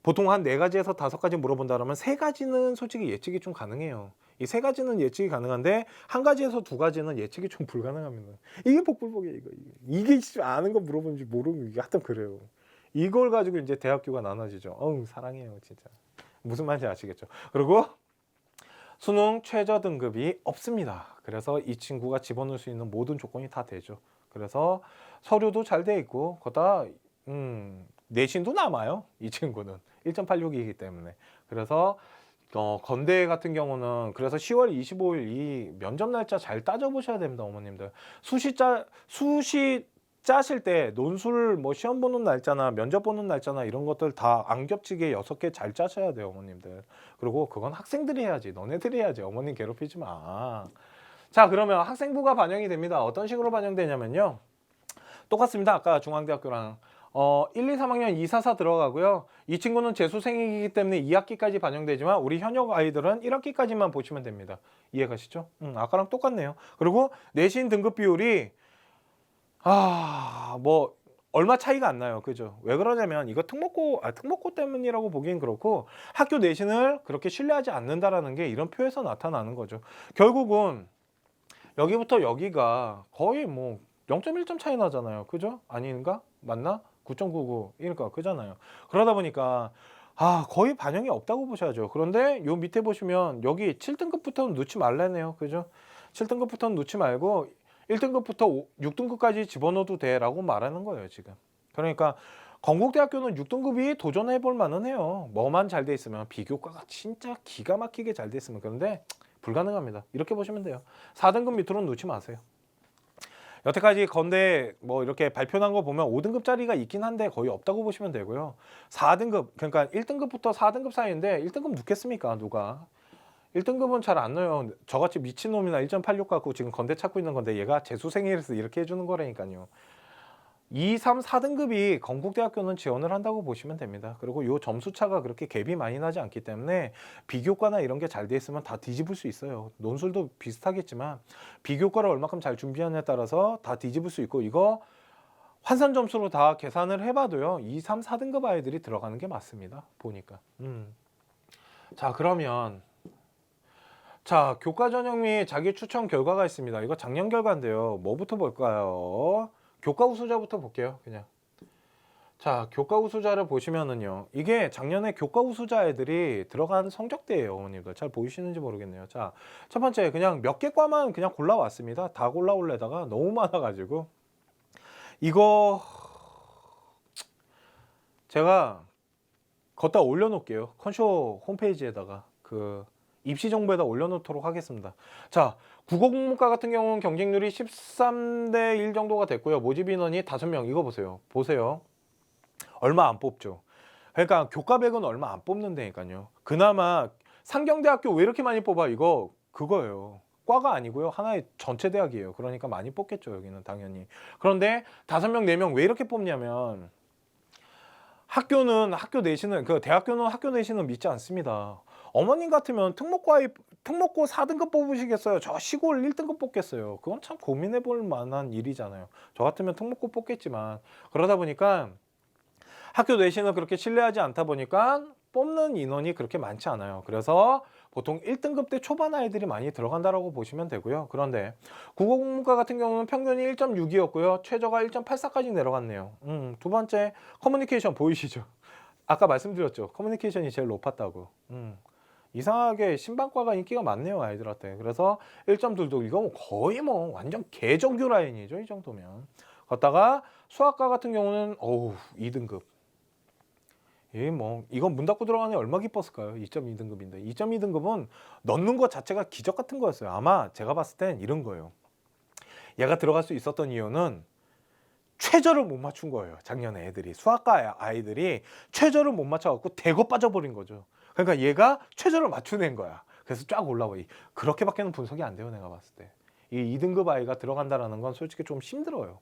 보통 한 4가지에서 5가지 물어본다 그러면 3가지는 솔직히 예측이 좀 가능해요. 이 3가지는 예측이 가능한데 1가지에서 2가지는 예측이 좀 불가능합니다. 이게 복불복이에요. 이게 아는 거 물어보는지 모르는 게 하여튼 그래요. 이걸 가지고 이제 대학교가 나눠지죠. 어우 사랑해요 진짜. 무슨 말인지 아시겠죠? 그리고 수능 최저 등급이 없습니다. 그래서 이 친구가 집어넣을 수 있는 모든 조건이 다 되죠. 그래서 서류도 잘 돼 있고 거기다 내신도 남아요. 이 친구는 1.86이기 때문에. 그래서 건대 같은 경우는 그래서 10월 25일 이 면접 날짜 잘 따져보셔야 됩니다, 어머님들. 수시 짜실 때 논술 뭐 시험 보는 날짜나 면접 보는 날짜나 이런 것들 다 안 겹치게 6개 잘 짜셔야 돼요, 어머님들. 그리고 그건 학생들이 해야지. 너네들이 해야지. 어머님 괴롭히지 마. 자, 그러면 학생부가 반영이 됩니다. 어떤 식으로 반영되냐면요. 똑같습니다. 아까 중앙대학교랑 1, 2, 3학년 2, 4, 4 들어가고요. 이 친구는 재수생이기 때문에 2학기까지 반영되지만 우리 현역 아이들은 1학기까지만 보시면 됩니다. 이해가시죠? 아까랑 똑같네요. 그리고 내신 등급 비율이 뭐 얼마 차이가 안 나요. 그죠? 왜 그러냐면 이거 특목고 때문이라고 보기엔 그렇고 학교 내신을 그렇게 신뢰하지 않는다라는 게 이런 표에서 나타나는 거죠. 결국은 여기부터 여기가 거의 뭐 0.1점 차이 나잖아요. 그죠? 아닌가? 맞나? 9.99 이니까 그잖아요. 그러다 보니까 거의 반영이 없다고 보셔야죠. 그런데 요 밑에 보시면 여기 7등급부터는 넣지 말라네요. 그죠? 7등급부터는 넣지 말고 1등급부터 6등급까지 집어넣어도 돼라고 말하는 거예요, 지금. 그러니까 건국대학교는 6등급이 도전해 볼 만은 해요. 뭐만 잘 돼 있으면 비교과가 진짜 기가 막히게 잘 돼 있으면. 그런데 불가능합니다. 이렇게 보시면 돼요. 4등급 밑으로는 넣지 마세요. 여태까지 건대 뭐 이렇게 발표난 거 보면 5등급짜리가 있긴 한데 거의 없다고 보시면 되고요. 4등급, 그러니까 1등급부터 4등급 사이인데 1등급 넣겠습니까? 누가? 1등급은 잘 안 넣어요. 저같이 미친놈이나 1.86 갖고 지금 건대 찾고 있는 건데 얘가 재수생이라서 이렇게 해주는 거라니까요. 2, 3, 4등급이 건국대학교는 지원을 한다고 보시면 됩니다. 그리고 요 점수차가 그렇게 갭이 많이 나지 않기 때문에 비교과나 이런 게 잘 돼 있으면 다 뒤집을 수 있어요. 논술도 비슷하겠지만 비교과를 얼마큼 잘 준비하느냐에 따라서 다 뒤집을 수 있고 이거 환산 점수로 다 계산을 해봐도요. 2, 3, 4등급 아이들이 들어가는 게 맞습니다. 보니까. 자, 그러면 자, 교과 전형 및 자기 추천 결과가 있습니다. 이거 작년 결과인데요. 뭐부터 볼까요? 교과 우수자부터 볼게요. 그냥. 자, 교과 우수자를 보시면은요. 이게 작년에 교과 우수자 애들이 들어간 성적대예요, 어머님들. 잘 보이시는지 모르겠네요. 자, 첫 번째 그냥 몇 개 과만 그냥 골라왔습니다. 다 골라올래다가 너무 많아가지고 이거 제가 걷다 올려놓을게요. 컨쇼 홈페이지에다가 그 입시 정보에다 올려놓도록 하겠습니다. 자, 국어 국문과 같은 경우는 경쟁률이 13대 1 정도가 됐고요. 모집 인원이 5명. 이거 보세요. 보세요. 얼마 안 뽑죠. 그러니까 교과백은 얼마 안 뽑는다니까요. 그나마 상경대학교 왜 이렇게 많이 뽑아? 이거 그거예요. 과가 아니고요. 하나의 전체 대학이에요. 그러니까 많이 뽑겠죠. 여기는 당연히. 그런데 5명, 4명 왜 이렇게 뽑냐면 학교는 학교 내신은 그 대학교는 학교 내신은 믿지 않습니다. 어머님 같으면 특목고 4등급 뽑으시겠어요? 저 시골 1등급 뽑겠어요? 그건 참 고민해 볼 만한 일이잖아요. 저 같으면 특목고 뽑겠지만 그러다 보니까 학교 내신을 그렇게 신뢰하지 않다 보니까 뽑는 인원이 그렇게 많지 않아요. 그래서 보통 1등급 대 초반 아이들이 많이 들어간다라고 보시면 되고요. 그런데 국어국문과 같은 경우는 평균이 1.6이었고요. 최저가 1.84까지 내려갔네요. 두 번째 커뮤니케이션 보이시죠? 아까 말씀드렸죠. 커뮤니케이션이 제일 높았다고. 이상하게 신방과가 인기가 많네요, 아이들한테. 그래서 1.2도 이거 거의 뭐 완전 개정규 라인이죠, 이 정도면. 걷다가 수학과 같은 경우는 2등급. 이건 문 닫고 들어가는 애 얼마 기뻤을까요? 2.2등급인데 2.2등급은 넣는 것 자체가 기적 같은 거였어요. 아마 제가 봤을 땐 이런 거예요. 얘가 들어갈 수 있었던 이유는 최저를 못 맞춘 거예요. 작년에 애들이 수학과 아이들이 최저를 못 맞춰갖고 대거 빠져버린 거죠. 그러니까 얘가 최저를 맞춘 애인 거야. 그래서 쫙 올라와. 그렇게밖에는 분석이 안 돼요. 내가 봤을 때. 이 2등급 아이가 들어간다는 건 솔직히 좀 힘들어요.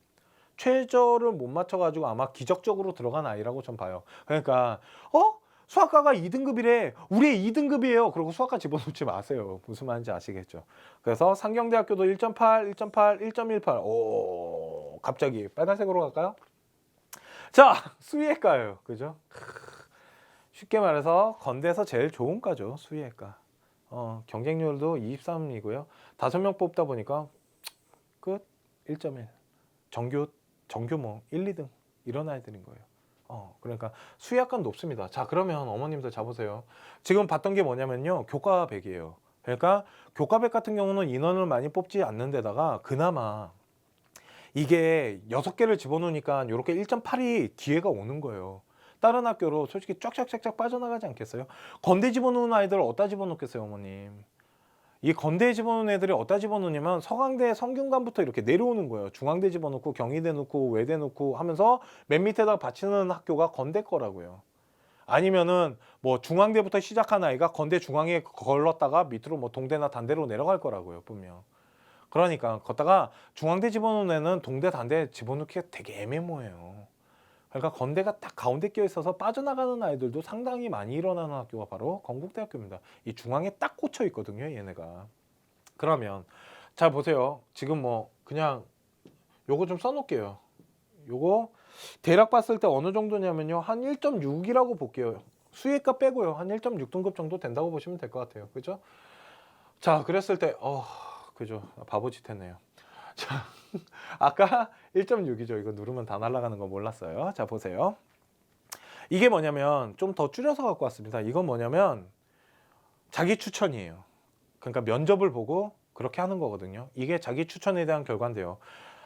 최저를 못 맞춰가지고 아마 기적적으로 들어간 아이라고 전 봐요. 그러니까 수학과가 2등급이래. 우리 2등급이에요. 그리고 수학과 집어넣지 마세요. 무슨 말인지 아시겠죠? 그래서 상경대학교도 1.8, 1.8, 1.18. 오, 갑자기 빨간색으로 갈까요? 자, 수의학과예요. 그죠? 쉽게 말해서 건대에서 제일 좋은 과죠. 수의학과. 경쟁률도 23이고요. 5명 뽑다 보니까 끝 1.1. 정규 뭐 1, 2등 이런 아이들인 거예요. 그러니까 수의학과는 높습니다. 자, 그러면 어머님들 잡으세요. 지금 봤던 게 뭐냐면요. 교과백이에요. 그러니까 교과백 같은 경우는 인원을 많이 뽑지 않는 데다가 그나마 이게 6개를 집어넣으니까 이렇게 1.8이 기회가 오는 거예요. 다른 학교로 솔직히 쫙쫙쫙쫙 빠져나가지 않겠어요? 건대 집어넣는 아이들을 어디다 집어넣겠어요, 어머님? 이 건대에 집어넣는 애들이 어디다 집어넣냐면 서강대 성균관부터 이렇게 내려오는 거예요. 중앙대 집어넣고 경희대 넣고 외대 넣고 하면서 맨 밑에다가 받치는 학교가 건대 거라고요. 아니면은 뭐 중앙대부터 시작한 아이가 건대 중앙에 걸렀다가 밑으로 뭐 동대나 단대로 내려갈 거라고요, 분명. 그러니까 걷다가 중앙대 집어넣는 애는 동대 단대 집어넣기가 되게 애매모호해요. 그러니까 건대가 딱 가운데 껴 있어서 빠져나가는 아이들도 상당히 많이 일어나는 학교가 바로 건국대학교입니다. 이 중앙에 딱 꽂혀 있거든요, 얘네가. 그러면 잘 보세요. 지금 뭐 그냥 요거 좀 써놓을게요. 요거 대략 봤을 때 어느 정도냐면요, 한 1.6이라고 볼게요. 수의과 빼고요, 한 1.6등급 정도 된다고 보시면 될 것 같아요. 그죠? 자, 그랬을 때 그죠, 바보짓 했네요. 자, 아까 1.6이죠. 이거 누르면 다 날아가는 거 몰랐어요. 자, 보세요. 이게 뭐냐면 좀 더 줄여서 갖고 왔습니다. 이건 뭐냐면 자기 추천이에요. 그러니까 면접을 보고 그렇게 하는 거거든요. 이게 자기 추천에 대한 결과인데요.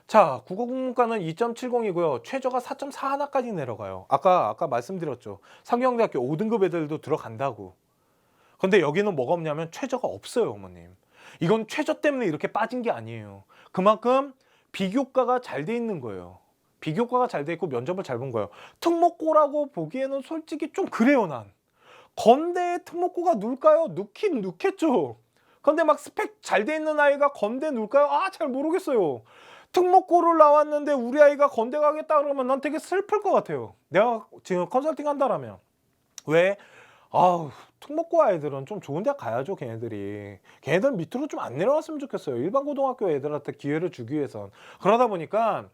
자, 국어국문과는 2.70이고요. 최저가 4.41까지 내려가요. 아까 말씀드렸죠. 상경대학교 5등급 애들도 들어간다고. 근데 여기는 뭐가 없냐면 최저가 없어요, 어머님. 이건 최저 때문에 이렇게 빠진 게 아니에요. 그만큼 비교과가 잘 돼 있는 거예요. 비교과가 잘 돼 있고 면접을 잘 본 거예요. 특목고라고 보기에는 솔직히 좀 그래요, 난. 건대에 특목고가 누울까요? 누긴 누겠죠. 근데 막 스펙 잘 돼 있는 아이가 건대 누울까요? 잘 모르겠어요. 특목고를 나왔는데 우리 아이가 건대 가겠다 그러면 난 되게 슬플 것 같아요. 내가 지금 컨설팅 한다라면. 왜? 특목고 아이들은 좀 좋은 데 가야죠, 걔네들이. 걔네들 밑으로 좀 안 내려왔으면 좋겠어요. 일반 고등학교 애들한테 기회를 주기 위해선. 그러다 보니까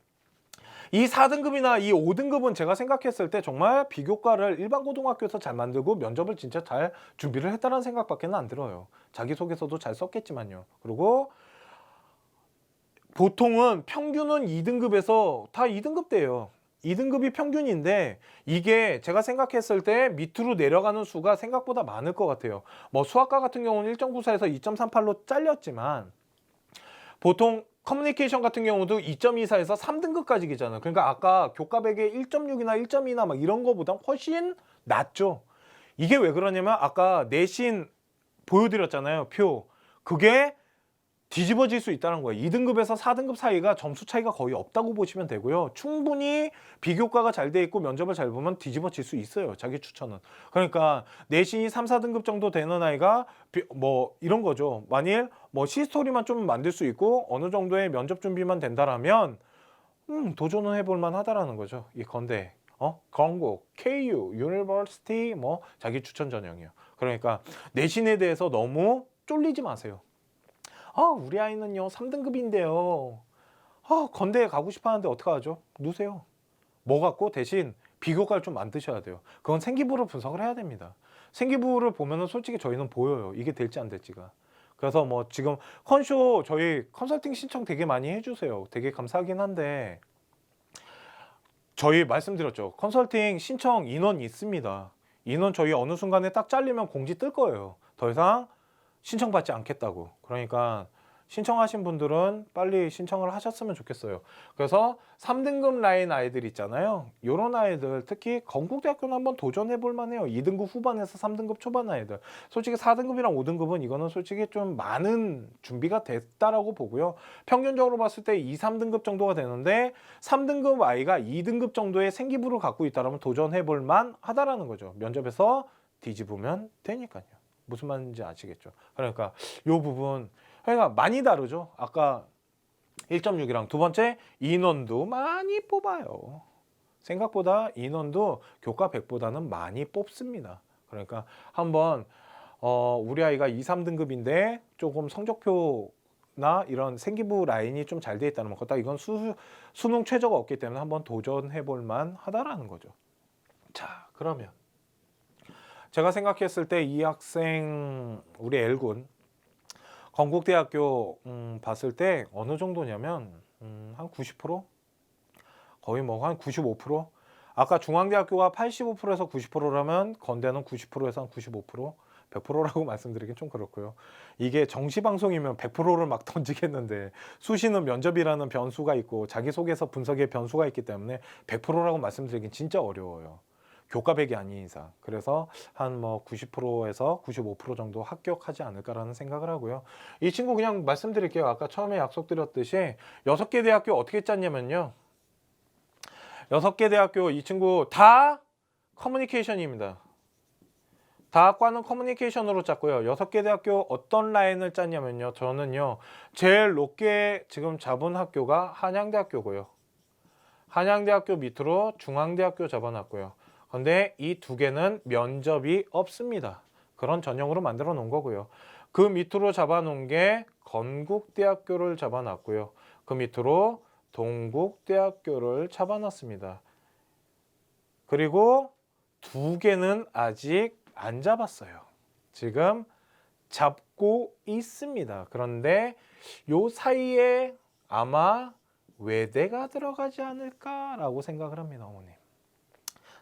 이 4등급이나 이 5등급은 제가 생각했을 때 정말 비교과를 일반 고등학교에서 잘 만들고 면접을 진짜 잘 준비를 했다는 생각밖에 안 들어요. 자기소개서도 잘 썼겠지만요. 그리고 보통은 평균은 2등급에서 다 2등급대예요. 2등급이 평균인데 이게 제가 생각했을 때 밑으로 내려가는 수가 생각보다 많을 것 같아요. 뭐 수학과 같은 경우는 1.94에서 2.38로 잘렸지만 보통 커뮤니케이션 같은 경우도 2.24에서 3등급까지 기잖아요. 그러니까 아까 교과백에 1.6이나 1.2나 막 이런 거보다 훨씬 낫죠. 이게 왜 그러냐면 아까 내신 보여드렸잖아요, 표. 그게 뒤집어질 수 있다는 거예요. 2등급에서 4등급 사이가 점수 차이가 거의 없다고 보시면 되고요. 충분히 비교과가 잘 돼 있고 면접을 잘 보면 뒤집어질 수 있어요, 자기 추천은. 그러니까 내신이 3, 4등급 정도 되는 아이가 뭐 이런 거죠. 만일 뭐 시스토리만 좀 만들 수 있고 어느 정도의 면접 준비만 된다라면 도전은 해볼 만하다라는 거죠. 이 건대, 건국, KU, 유니버시티 뭐 자기 추천 전형이요. 그러니까 내신에 대해서 너무 쫄리지 마세요. 우리 아이는요 3등급인데요. 건대에 가고 싶어 하는데 어떡하죠? 누세요. 뭐 갖고 대신 비교과를 좀 만드셔야 돼요. 그건 생기부를 분석을 해야 됩니다. 생기부를 보면은 솔직히 저희는 보여요. 이게 될지 안 될지가. 그래서 뭐 지금 컨쇼 저희 컨설팅 신청 되게 많이 해주세요. 되게 감사하긴 한데 저희 말씀드렸죠. 컨설팅 신청 인원 있습니다. 인원 저희 어느 순간에 딱 잘리면 공지 뜰 거예요. 더 이상 신청받지 않겠다고. 그러니까 신청하신 분들은 빨리 신청을 하셨으면 좋겠어요. 그래서 3등급 라인 아이들 있잖아요. 이런 아이들 특히 건국대학교는 한번 도전해 볼 만해요. 2등급 후반에서 3등급 초반 아이들. 솔직히 4등급이랑 5등급은 이거는 솔직히 좀 많은 준비가 됐다라고 보고요. 평균적으로 봤을 때 2, 3등급 정도가 되는데 3등급 아이가 2등급 정도의 생기부를 갖고 있다면 도전해 볼 만하다라는 거죠. 면접에서 뒤집으면 되니까요. 무슨 말인지 아시겠죠? 그러니까 이 부분 그러니까 많이 다르죠. 아까 1.6이랑 두 번째 인원도 많이 뽑아요. 생각보다 인원도 교과 100보다는 많이 뽑습니다. 그러니까 한번 우리 아이가 2, 3등급인데 조금 성적표나 이런 생기부 라인이 좀 잘 돼 있다는 것. 이건 수능 최저가 없기 때문에 한번 도전해 볼 만하다라는 거죠. 자, 그러면 제가 생각했을 때 이 학생 우리 L군 건국대학교 봤을 때 어느 정도냐면 한 90%? 거의 뭐 한 95%? 아까 중앙대학교가 85%에서 90%라면 건대는 90%에서 한 95%? 100%라고 말씀드리긴 좀 그렇고요. 이게 정시방송이면 100%를 막 던지겠는데 수시는 면접이라는 변수가 있고 자기소개서 분석의 변수가 있기 때문에 100%라고 말씀드리긴 진짜 어려워요. 교과백이 아닌 이상. 그래서 한 뭐 90%에서 95% 정도 합격하지 않을까라는 생각을 하고요. 이 친구 그냥 말씀드릴게요. 아까 처음에 약속드렸듯이 6개 대학교 어떻게 짰냐면요. 6개 대학교 이 친구 다 커뮤니케이션입니다. 다 과는 커뮤니케이션으로 짰고요. 6개 대학교 어떤 라인을 짰냐면요. 저는요. 제일 높게 지금 잡은 학교가 한양대학교고요. 한양대학교 밑으로 중앙대학교 잡아놨고요. 근데 이 두 개는 면접이 없습니다. 그런 전형으로 만들어 놓은 거고요. 그 밑으로 잡아놓은 게 건국대학교를 잡아놨고요. 그 밑으로 동국대학교를 잡아놨습니다. 그리고 두 개는 아직 안 잡았어요. 지금 잡고 있습니다. 그런데 요 사이에 아마 외대가 들어가지 않을까라고 생각을 합니다, 어머님.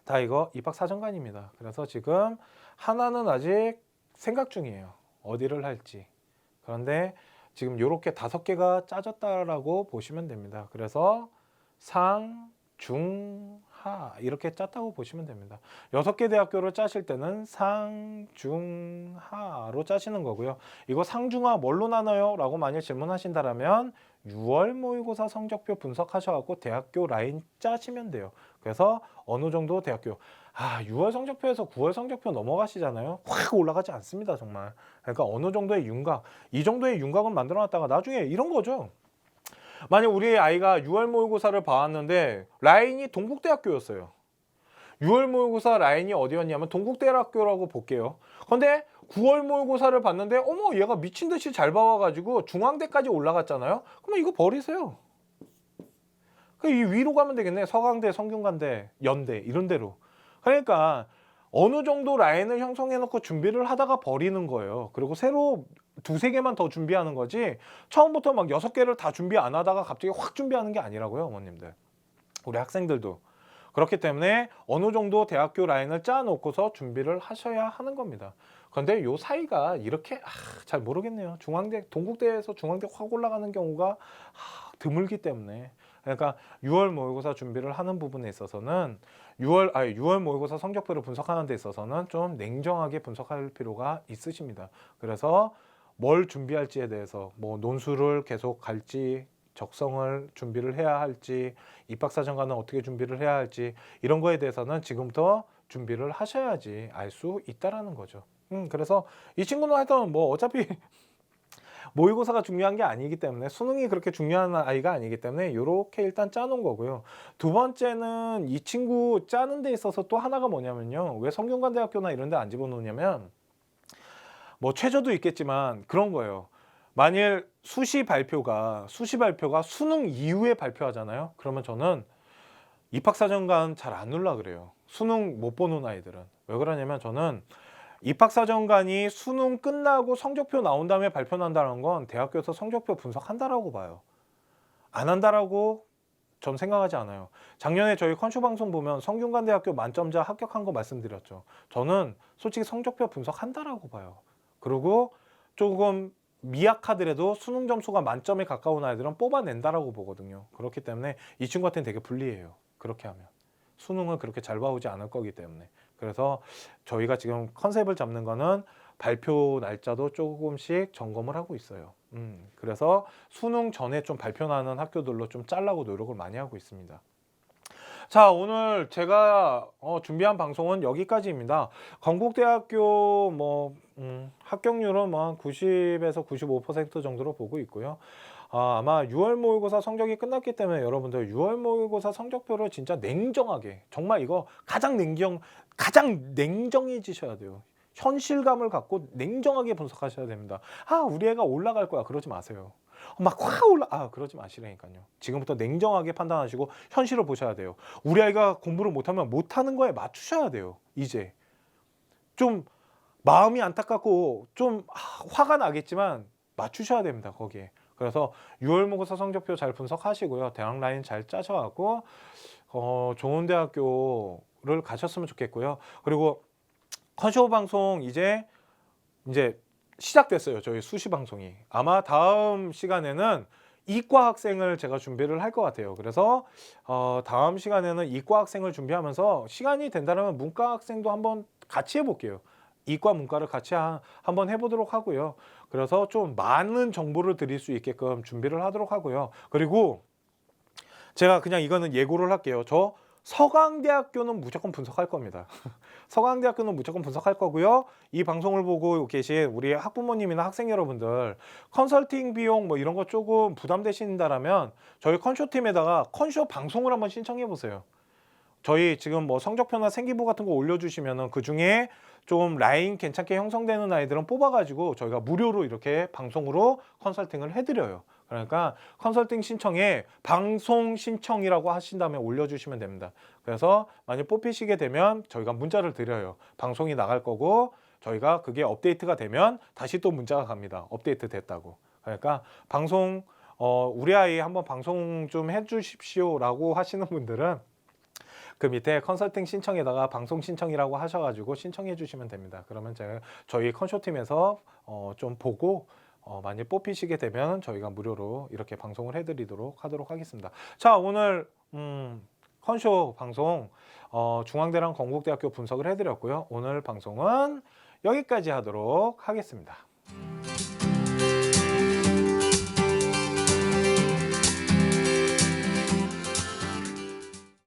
다 이거 입학사정관입니다. 그래서 지금 하나는 아직 생각 중이에요. 어디를 할지. 그런데 지금 이렇게 5개가 짜졌다라고 보시면 됩니다. 그래서 상, 중, 하 이렇게 짰다고 보시면 됩니다. 6개 대학교를 짜실 때는 상, 중, 하로 짜시는 거고요. 이거 상, 중, 하 뭘로 나눠요? 라고 만약 질문하신다면 6월 모의고사 성적표 분석하셔갖고 대학교 라인 짜시면 돼요. 그래서 어느 정도 대학교 6월 성적표에서 9월 성적표 넘어가시잖아요. 확 올라가지 않습니다, 정말. 그러니까 어느 정도의 윤곽, 이 정도의 윤곽을 만들어놨다가 나중에 이런 거죠. 만약 우리 아이가 6월 모의고사를 봐왔는데 라인이 동국대학교였어요. 6월 모의고사 라인이 어디였냐면 동국대학교라고 볼게요. 근데 9월 모의고사를 봤는데 어머 얘가 미친 듯이 잘 봐와가지고 중앙대까지 올라갔잖아요. 그러면 이거 버리세요. 이 위로 가면 되겠네. 서강대, 성균관대, 연대 이런 데로. 그러니까 어느 정도 라인을 형성해 놓고 준비를 하다가 버리는 거예요. 그리고 새로 2, 3개만 더 준비하는 거지 처음부터 막 6개를 다 준비 안 하다가 갑자기 확 준비하는 게 아니라고요, 어머님들. 우리 학생들도. 그렇기 때문에 어느 정도 대학교 라인을 짜놓고서 준비를 하셔야 하는 겁니다. 그런데 요 사이가 이렇게 잘 모르겠네요. 중앙대, 동국대에서 중앙대 확 올라가는 경우가 드물기 때문에. 그러니까 6월 모의고사 준비를 하는 부분에 있어서는 6월 모의고사 성적표를 분석하는 데 있어서는 좀 냉정하게 분석할 필요가 있으십니다. 그래서 뭘 준비할지에 대해서 뭐 논술을 계속 갈지 적성을 준비를 해야 할지 입학사정관은 어떻게 준비를 해야 할지 이런 거에 대해서는 지금부터 준비를 하셔야지 알 수 있다라는 거죠. 그래서 이 친구는 하여튼 뭐 어차피 모의고사가 중요한 게 아니기 때문에 수능이 그렇게 중요한 아이가 아니기 때문에 이렇게 일단 짜놓은 거고요. 두 번째는 이 친구 짜는 데 있어서 또 하나가 뭐냐면요. 왜 성균관대학교나 이런 데 안 집어넣냐면 뭐 최저도 있겠지만 그런 거예요. 만일 수시 발표가 수능 이후에 발표하잖아요. 그러면 저는 입학사정관 잘 안 올라 그래요. 수능 못 보는 아이들은. 왜 그러냐면 저는 입학사정관이 수능 끝나고 성적표 나온 다음에 발표한다는 건 대학교에서 성적표 분석한다라고 봐요. 안 한다라고 전 생각하지 않아요. 작년에 저희 컨쇼 방송 보면 성균관대학교 만점자 합격한 거 말씀드렸죠. 저는 솔직히 성적표 분석한다라고 봐요. 그리고 조금 미약하더라도 수능 점수가 만점에 가까운 아이들은 뽑아낸다라고 보거든요. 그렇기 때문에 이 친구한테는 되게 불리해요. 그렇게 하면. 수능을 그렇게 잘 봐오지 않을 거기 때문에. 그래서 저희가 지금 컨셉을 잡는 거는 발표 날짜도 조금씩 점검을 하고 있어요. 그래서 수능 전에 좀 발표 나는 학교들로 좀 짜려고 노력을 많이 하고 있습니다. 자, 오늘 제가 준비한 방송은 여기까지입니다. 건국대학교 합격률은 뭐 90에서 95% 정도로 보고 있고요. 아마 6월 모의고사 성적이 끝났기 때문에 여러분들 6월 모의고사 성적표를 진짜 냉정하게, 정말 이거 가장 냉정해지셔야 돼요. 현실감을 갖고 냉정하게 분석하셔야 됩니다. 우리 애가 올라갈 거야, 그러지 마세요. 막 확 그러지 마시라니까요. 지금부터 냉정하게 판단하시고 현실을 보셔야 돼요. 우리 아이가 공부를 못하면 못하는 거에 맞추셔야 돼요. 이제 좀 마음이 안타깝고 좀 화가 나겠지만 맞추셔야 됩니다, 거기에. 그래서 6월 모의고사 성적표 잘 분석하시고요. 대학 라인 잘 짜셔갖고 좋은 대학교를 가셨으면 좋겠고요. 그리고 컨쇼 방송 이제 시작됐어요. 저희 수시 방송이. 아마 다음 시간에는 이과 학생을 제가 준비를 할 것 같아요. 그래서 다음 시간에는 이과 학생을 준비하면서 시간이 된다면 문과 학생도 한번 같이 해볼게요. 이과 문과를 같이 한번 해보도록 하고요. 그래서 좀 많은 정보를 드릴 수 있게끔 준비를 하도록 하고요. 그리고 제가 그냥 이거는 예고를 할게요. 저 서강대학교는 무조건 분석할 겁니다. 서강대학교는 무조건 분석할 거고요. 이 방송을 보고 계신 우리 학부모님이나 학생 여러분들 컨설팅 비용 뭐 이런 거 조금 부담되신다라면 저희 컨쇼팀에다가 컨쇼 방송을 한번 신청해 보세요. 저희 지금 뭐 성적표나 생기부 같은 거 올려주시면은 그 중에 좀 라인 괜찮게 형성되는 아이들은 뽑아가지고 저희가 무료로 이렇게 방송으로 컨설팅을 해드려요. 그러니까 컨설팅 신청에 방송 신청이라고 하신 다음에 올려주시면 됩니다. 그래서 만약 뽑히시게 되면 저희가 문자를 드려요. 방송이 나갈 거고 저희가 그게 업데이트가 되면 다시 또 문자가 갑니다. 업데이트 됐다고. 그러니까 방송 우리 아이 한번 방송 좀 해주십시오 라고 하시는 분들은 그 밑에 컨설팅 신청에다가 방송 신청이라고 하셔가지고 신청해 주시면 됩니다. 그러면 저희 컨쇼팀에서 좀 보고 만약 뽑히시게 되면 저희가 무료로 이렇게 방송을 해드리도록 하도록 하겠습니다. 자, 오늘 컨쇼 방송 중앙대랑 건국대학교 분석을 해드렸고요. 오늘 방송은 여기까지 하도록 하겠습니다.